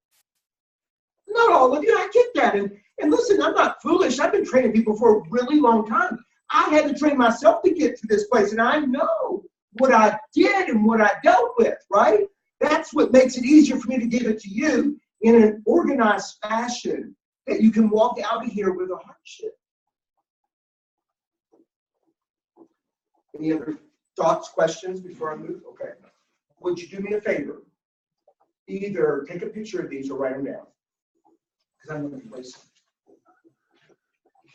B: Not all of you. I get that. And listen, I'm not foolish. I've been training people for a really long time. I had to train myself to get to this place, and I know what I did and what I dealt with, right? That's what makes it easier for me to give it to you in an organized fashion that you can walk out of here with a hardship. Any other thoughts, questions before I move? Okay. Would you do me a favor? Either take a picture of these or write them down, because I'm going to place them.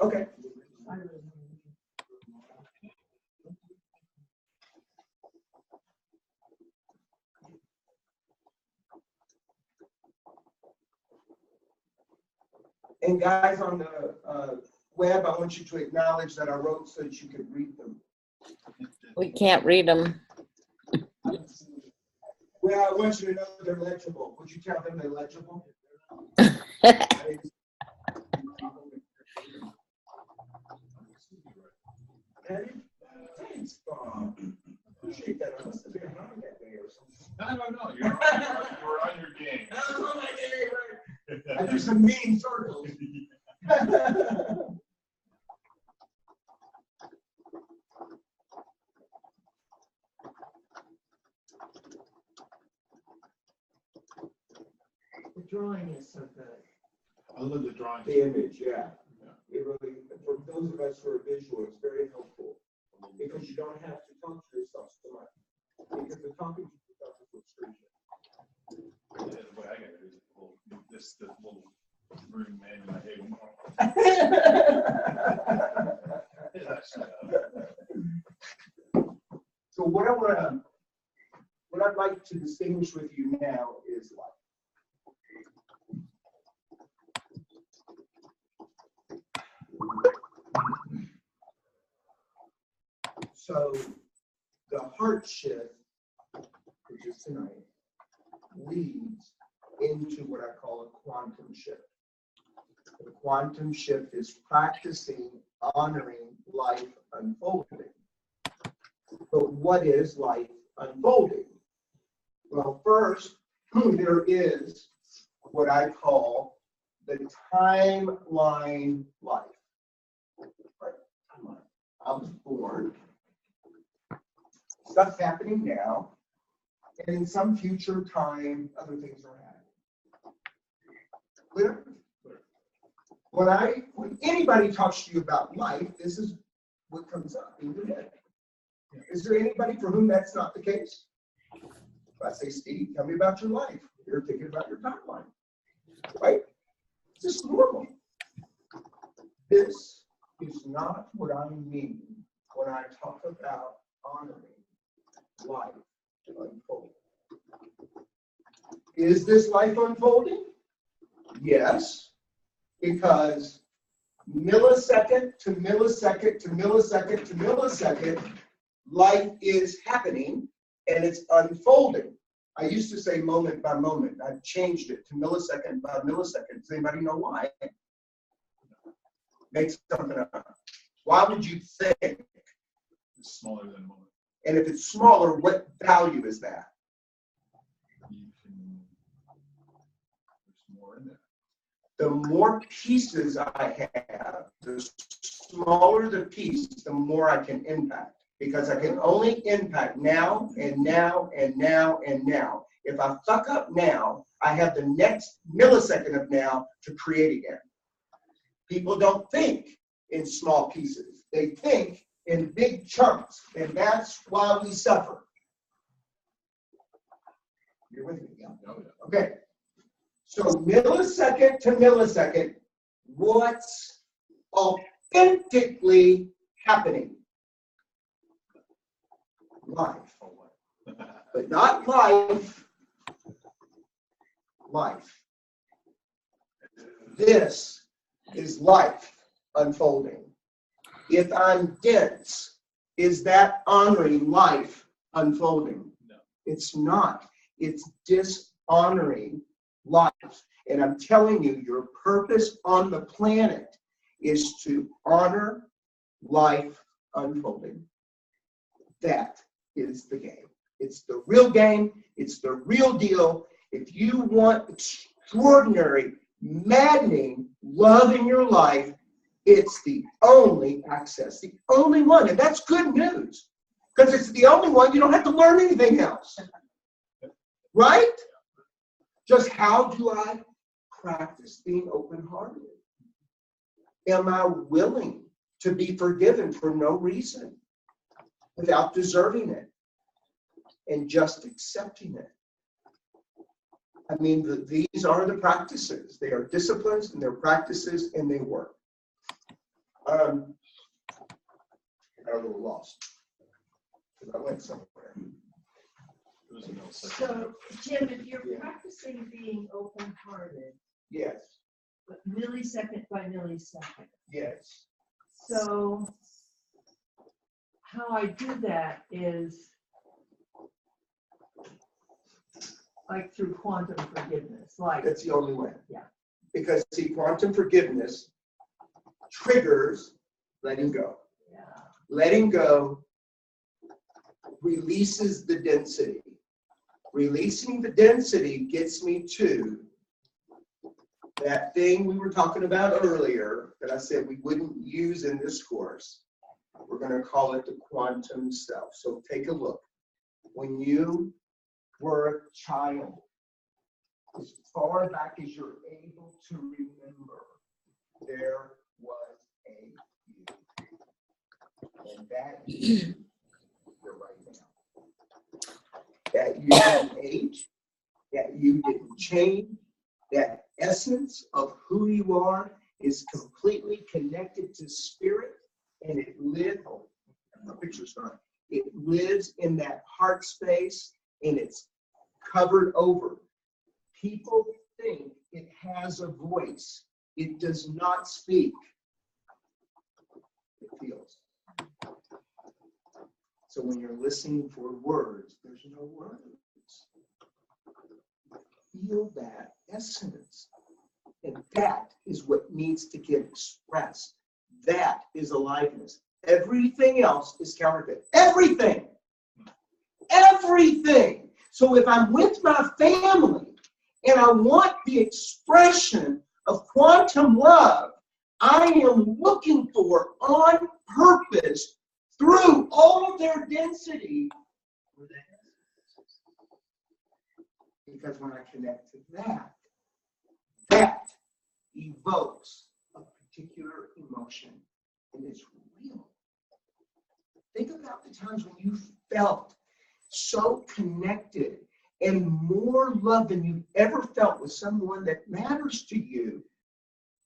B: Okay. And guys on the web, I want you to acknowledge that I wrote so that you could read them.
C: We can't read them.
B: Well, I want you to know they're legible. Would you tell them they're legible? appreciate that. I must have been high that day or something.
I: No, you were on your game.
B: Oh, my day. I do some mean circles.
D: The drawing is so good.
I: I love the drawing.
B: The image, yeah. It really, for those of us who are visual, it's very helpful because you don't have to talk to yourself so much. Because the talking to yourself is what's screaming.
I: Yeah, the way I got it is this little room man in my head.
B: So what I'd like to distinguish with you now is life. So the heart shift, which is tonight, leads into what I call a quantum shift. The quantum shift is practicing honoring life unfolding. But what is life unfolding? Well, first, there is what I call the timeline life. Right? I was born. Stuff's happening now. And in some future time, other things are happening. Clear? When anybody talks to you about life, this is what comes up in your head. Is there anybody for whom that's not the case? If I say, Steve, tell me about your life, you're thinking about your timeline, right? It's just normal. This is not what I mean when I talk about honoring life unfolding. Is this life unfolding? Yes, because millisecond to millisecond to millisecond to millisecond, life is happening and it's unfolding. I used to say moment by moment. I've changed it to millisecond by millisecond. Does anybody know why? Make something up. Why would you think?
I: It's smaller than a moment.
B: And if it's smaller, what value is that?
I: There's more in there.
B: The more pieces I have, the smaller the piece, the more I can impact. Because I can only impact now and now and now and now. If I fuck up now, I have the next millisecond of now to create again. People don't think in small pieces. They think in big chunks, and that's why we suffer. You're with me, yeah? Okay. So millisecond to millisecond, what's authentically happening? Life. But not life. Life. This is life unfolding. If I'm dense, is that honoring life unfolding?
I: No.
B: It's not. It's dishonoring life. And I'm telling you, your purpose on the planet is to honor life unfolding. That is the game. It's the real game. It's the real deal. If you want extraordinary, maddening love in your life, it's the only access, the only one. And that's good news because it's the only one. You don't have to learn anything else. Right? Just how do I practice being open-hearted? Am I willing to be forgiven for no reason without deserving it and just accepting it? I mean, these are the practices. They are disciplines and they're practices and they work. I got a little lost because I went somewhere.
D: So, Jim, if you're practicing being open-hearted,
B: Yes,
D: but millisecond by millisecond,
B: yes.
D: so how I do that is like through quantum forgiveness, like
B: That's the only way.
D: Yeah.
B: Because see, quantum forgiveness triggers letting go.
D: yeah,
B: Letting go releases the density. Releasing the density gets me to that thing we were talking about earlier that I said we wouldn't use in this course. We're going to call it the quantum self. So take a look. When you were a child, as far back as you're able to remember, there was a you. And that you, you're right now. That you didn't age, that you didn't change, that essence of who you are is completely connected to spirit, and it lives, oh, my picture's not, it lives in that heart space, and it's covered over. People think it has a voice. It does not speak. It feels. So when you're listening for words, there's no words. Feel that essence. And that is what needs to get expressed. That is aliveness. Everything else is counterfeit. Everything. Everything. So if I'm with my family and I want the expression of quantum love, I am looking for on purpose through all their density. Because when I connect to that, that evokes a particular emotion, and it's real. Think about the times when you felt so connected and more love than you've ever felt with someone that matters to you.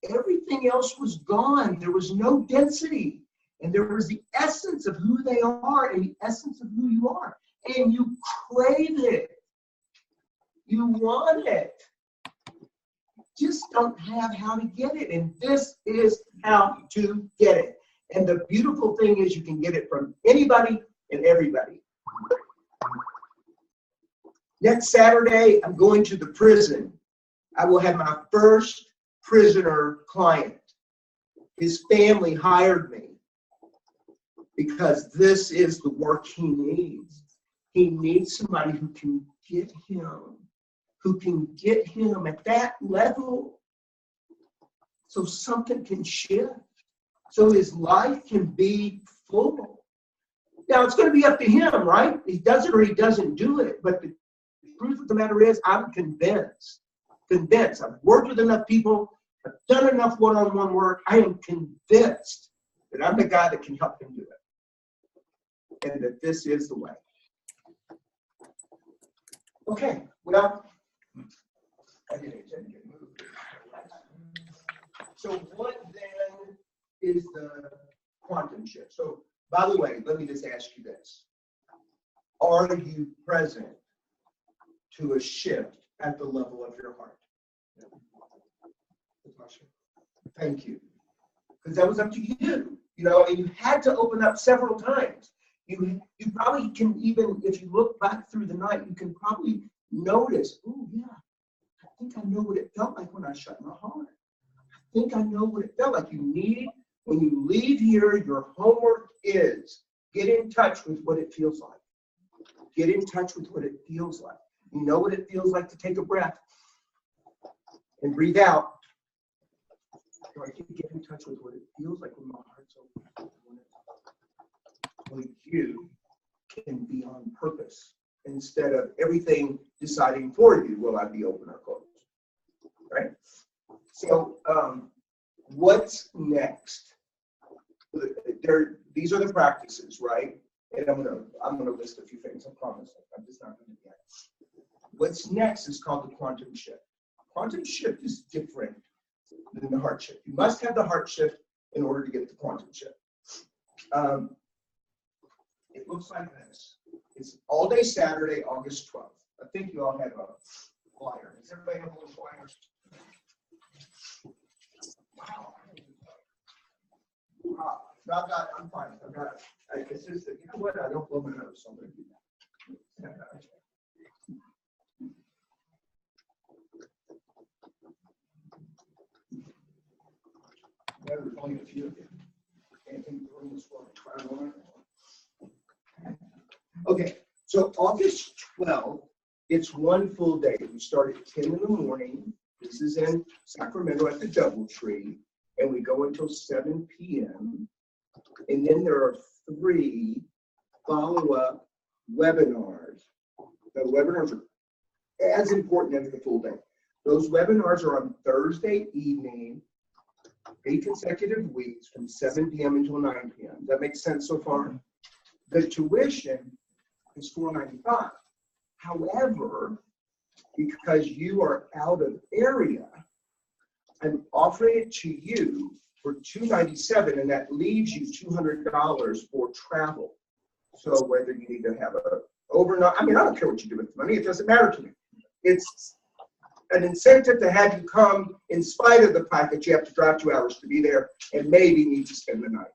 B: Everything else was gone. There was no density. And there was the essence of who they are and the essence of who you are. And you crave it. You want it. Just don't have how to get it. And this is how to get it. And the beautiful thing is you can get it from anybody and everybody. Next Saturday, I'm going to the prison. I will have my first prisoner client. His family hired me because this is the work he needs. He needs somebody who can get him at that level so something can shift, so his life can be full. Now, it's going to be up to him, right? He does it or he doesn't do it. But the truth of the matter is, I'm convinced. I've worked with enough people. I've done enough one-on-one work. I am convinced that I'm the guy that can help him do it. And that this is the way. Okay, well, I didn't get moved. So what then is the quantum shift? So, by the way, let me just ask you this. Are you present to a shift at the level of your heart? Thank you. Because that was up to you. You know, and you had to open up several times. You probably can even, if you look back through the night, you can probably notice, oh yeah, I think I know what it felt like when I shut my heart. I think I know what it felt like. You need, when you leave here, your homework is get in touch with what it feels like. Get in touch with what it feels like. You know what it feels like to take a breath and breathe out. So I can get in touch with what it feels like when my heart's open. Well, you can be on purpose instead of everything deciding for you, will I be open or closed? Right? So what's next? These are the practices, right? And I'm gonna list a few things, I promise. I'm just not gonna do that. What's next is called the quantum shift. Quantum shift is different than the heart shift. You must have the heart shift in order to get the quantum shift. It looks like this. It's all day Saturday, August 12th. I think you all have a flyer. Does everybody have a little flyer? Wow. No, I'm fine. I've got it. It's just that, you know what? I don't blow my nose, so I'm going to do that. There's only a few of you. Anything the room is for. Okay, so August 12th, it's one full day. We start at 10 in the morning. This is in Sacramento at the Doubletree, and we go until 7 p.m. And then there are 3 follow-up webinars. The webinars are as important as the full day. Those webinars are on Thursday evening, 8 consecutive weeks from 7 p.m. until 9 p.m. Does that make sense so far? The tuition is $495. However, because you are out of area, I'm offering it to you for $297, and that leaves you $200 for travel. So whether you need to have a overnight, I mean, I don't care what you do with the money, it doesn't matter to me. It's an incentive to have you come in spite of the fact that you have to drive 2 hours to be there and maybe need to spend the night.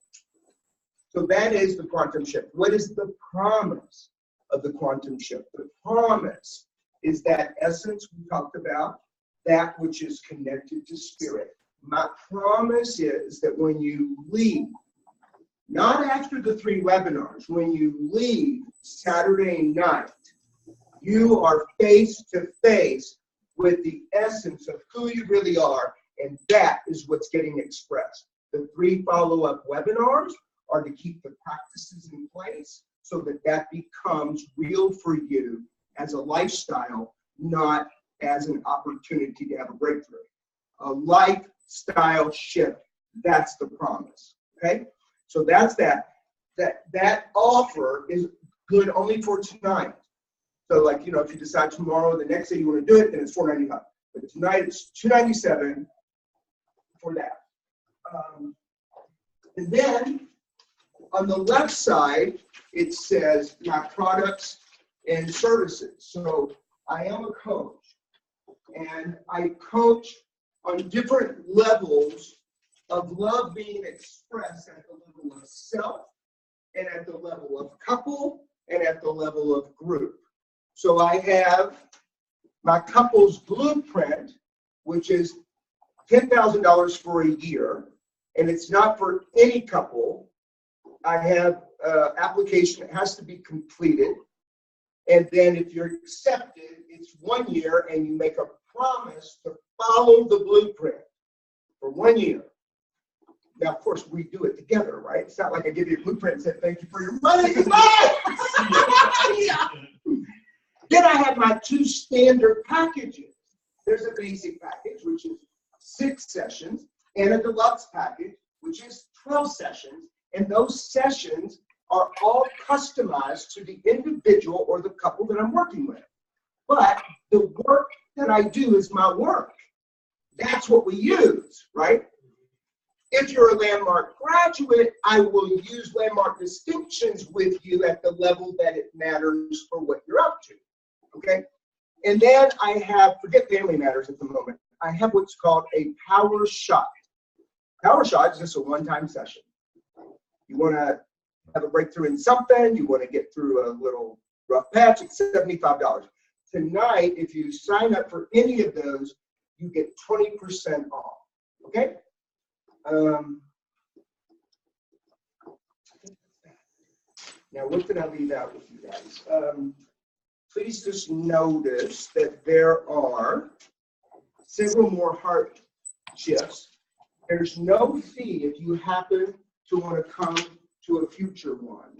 B: So that is the quantum shift. What is the promise of the quantum shift? The promise is that essence we talked about, that which is connected to spirit. My promise is that when you leave, not after the 3 webinars, when you leave Saturday night, you are face to face with the essence of who you really are, and that is what's getting expressed. The 3 follow-up webinars are to keep the practices in place so that that becomes real for you as a lifestyle, not as an opportunity to have a breakthrough. A lifestyle shift, that's the promise, okay? So that's that. That offer is good only for tonight. So like, you know, if you decide tomorrow, the next day you want to do it, then it's $495. But tonight it's $297 for that. And then on the left side, it says my products and services. So I am a coach, and I coach on different levels of love being expressed at the level of self, and at the level of couple, and at the level of group. So I have my couple's blueprint, which is $10,000 for a year, and it's not for any couple. I have an application that has to be completed, and then if you're accepted, it's 1 year, and you make a promise to follow the blueprint for 1 year. Now, of course, we do it together, right? It's not like I give you a blueprint and say, thank you for your money. Then I have my 2 standard packages. There's a basic package, which is 6 sessions, and a deluxe package, which is 12 sessions. And those sessions are all customized to the individual or the couple that I'm working with. But the work that I do is my work. That's what we use, right? If you're a Landmark graduate, I will use Landmark distinctions with you at the level that it matters for what you're up to, okay? And then I have, forget Family Matters at the moment, I have what's called a power shot. Power shot is just a one-time session. You want to have a breakthrough in something, you want to get through a little rough patch, it's $75. Tonight, if you sign up for any of those, you get 20% off, okay? Now, what did I leave out with you guys? Please just notice that there are several more heart shifts. There's no fee if you happen to want to come to a future one,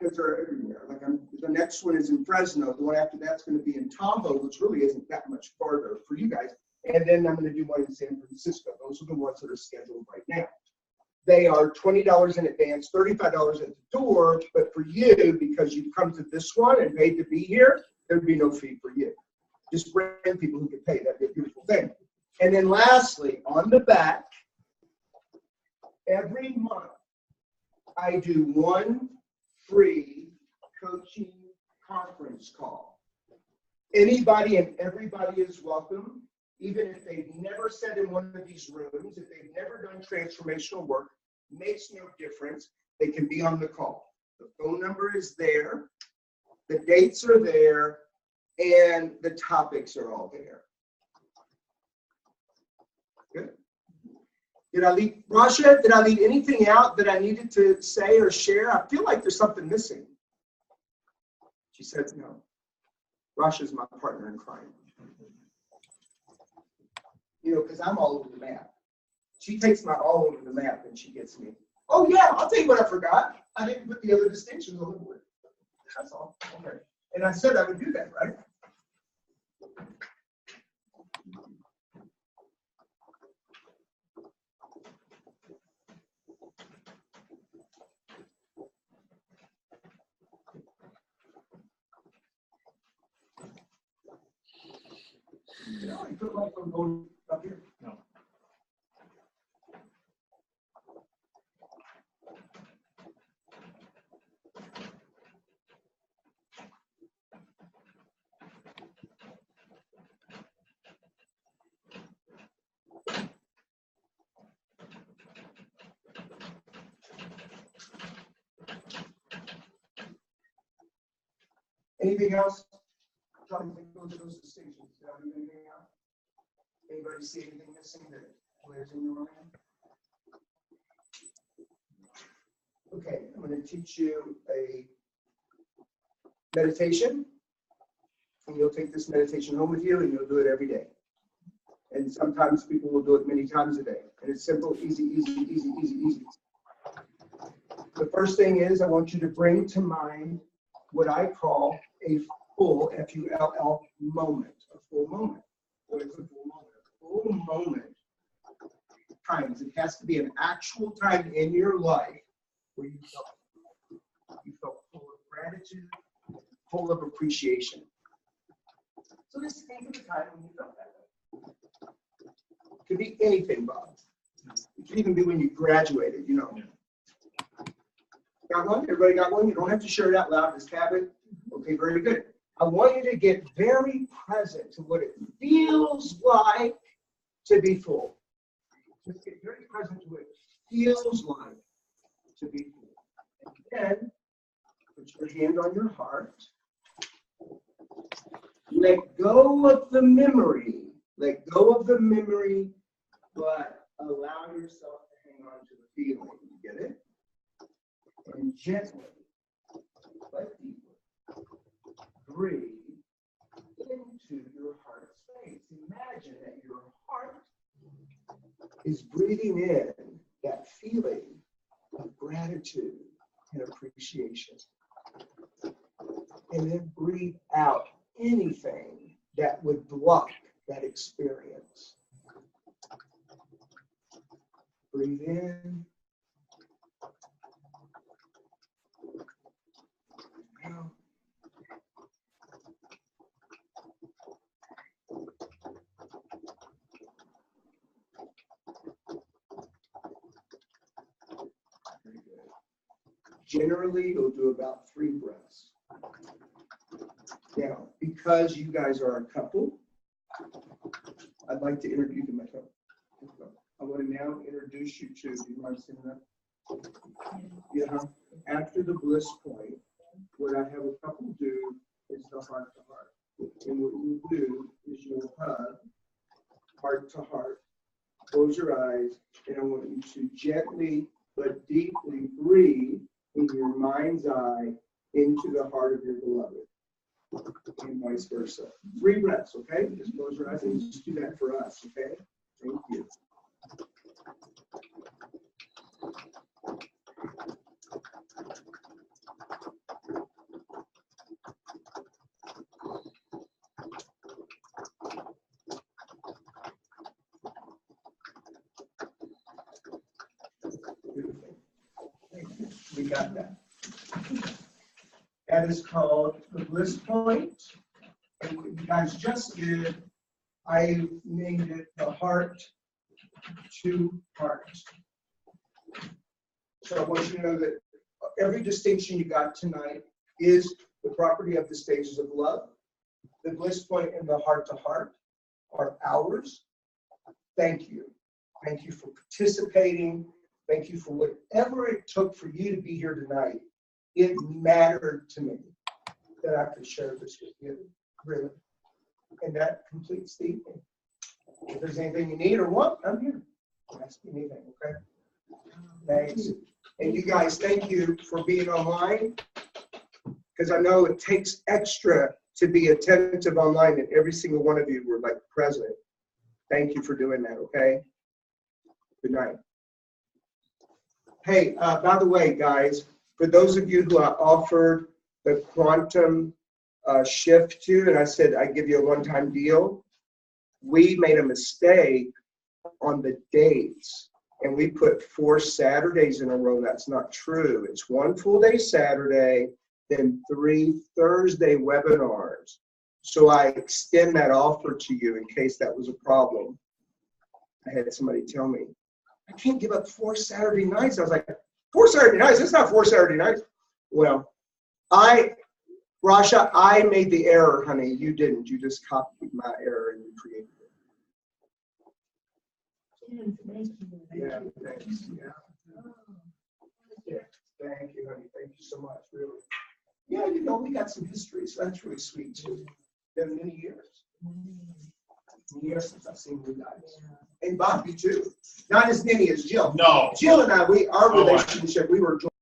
B: because they're everywhere. Like the next one is in Fresno. The one after that's going to be in Tahoe, which really isn't that much farther for you guys. And then I'm going to do one in San Francisco. Those are the ones that are scheduled right now. They are $20 in advance, $35 at the door, but for you, because you've come to this one and paid to be here, there'd be no fee for you. Just bring people who can pay. That'd be a beautiful thing. And then lastly, on the back, every month, I do 1 free coaching conference call. Anybody and everybody is welcome. Even if they've never sat in one of these rooms, if they've never done transformational work, makes no difference. They can be on the call. The phone number is there, the dates are there, and the topics are all there. Good. Did I leave, Rasha, did I leave anything out that I needed to say or share? I feel like there's something missing. She said, no, Rasha's my partner in crime. You know, because I'm all over the map. She takes my all over the map and she gets me. Oh yeah, I'll tell you what I forgot. I didn't put the other distinctions on the board. That's all. Okay. And I said I would do that, right? You know, I put my phone going up here.
I: No.
B: Anything else? Trying to think of those distinctions. Did I do anything else? Anybody see anything missing that was in your mind? Okay, I'm going to teach you a meditation, and you'll take this meditation home with you, and you'll do it every day. And sometimes people will do it many times a day. And it's simple, easy, easy, easy, easy, easy. The first thing is I want you to bring to mind what I call a full, F-U-L-L, moment. A full moment. What is a full moment? A full moment times. It has to be an actual time in your life where you felt full of gratitude, full of appreciation. So just think of the time when you felt that way. It could be anything, Bob. It could even be when you graduated, you know. Got one? Everybody got one? You don't have to share it out loud. Just have it. Okay, very good. I want you to get very present to what it feels like to be full. Just get very present to what it feels like to be full. And then put your hand on your heart. Let go of the memory. Let go of the memory, but allow yourself to hang on to the feeling. You get it? And gently, but deeply, breathe into your heart space. Imagine that your heart is breathing in that feeling of gratitude and appreciation. And then breathe out anything that would block that experience. Breathe in. Out. Very good. Generally, you'll do about 3 breaths. Now, because you guys are a couple, I'd like to introduce you myself. I want to now introduce you to, do you mind saying that? Yeah. After the bliss point, what I have a couple do is the heart to heart. And what you do is you'll hug heart to heart. Close your eyes, and I want you to gently but deeply breathe in your mind's eye into the heart of your beloved. And vice versa. 3 breaths, okay? Just close your eyes and just do that for us, okay? Thank you. Beautiful. We got that. That is called the bliss point. And what you guys just did, I named it the heart to heart. So I want you to know that every distinction you got tonight is the property of the stages of love. The bliss point and the heart to heart are ours. Thank you. Thank you for participating. Thank you for whatever it took for you to be here tonight. It mattered to me that I could share this with you, really. And that completes the evening. If there's anything you need or want, I'm here. Ask me anything, okay? Thanks. And you guys, thank you for being online. because I know it takes extra to be attentive online, and every single one of you were like present. Thank you for doing that, okay? Good night. Hey, by the way, guys, for those of you who I offered the quantum shift to, and I said I'd give you a one-time deal, we made a mistake on the dates, and we put 4 Saturdays in a row. That's not true. It's 1 full day Saturday, then 3 Thursday webinars. So I extend that offer to you in case that was a problem. I had somebody tell me, I can't give up 4 Saturday nights. I was like, 4 Saturday nights? It's not 4 Saturday nights. Well, Rasha, I made the error, honey. You didn't. You just copied my error and you created it. Yeah, thanks. Yeah. Yeah, thank you, honey. Thank you so much, really. Yeah, you know, we got some history, so that's really sweet, too. Been many years. Many years since I've seen you guys. And Bobby, too. Not as many as Jill.
I: No.
B: Jill and I, our relationship, we were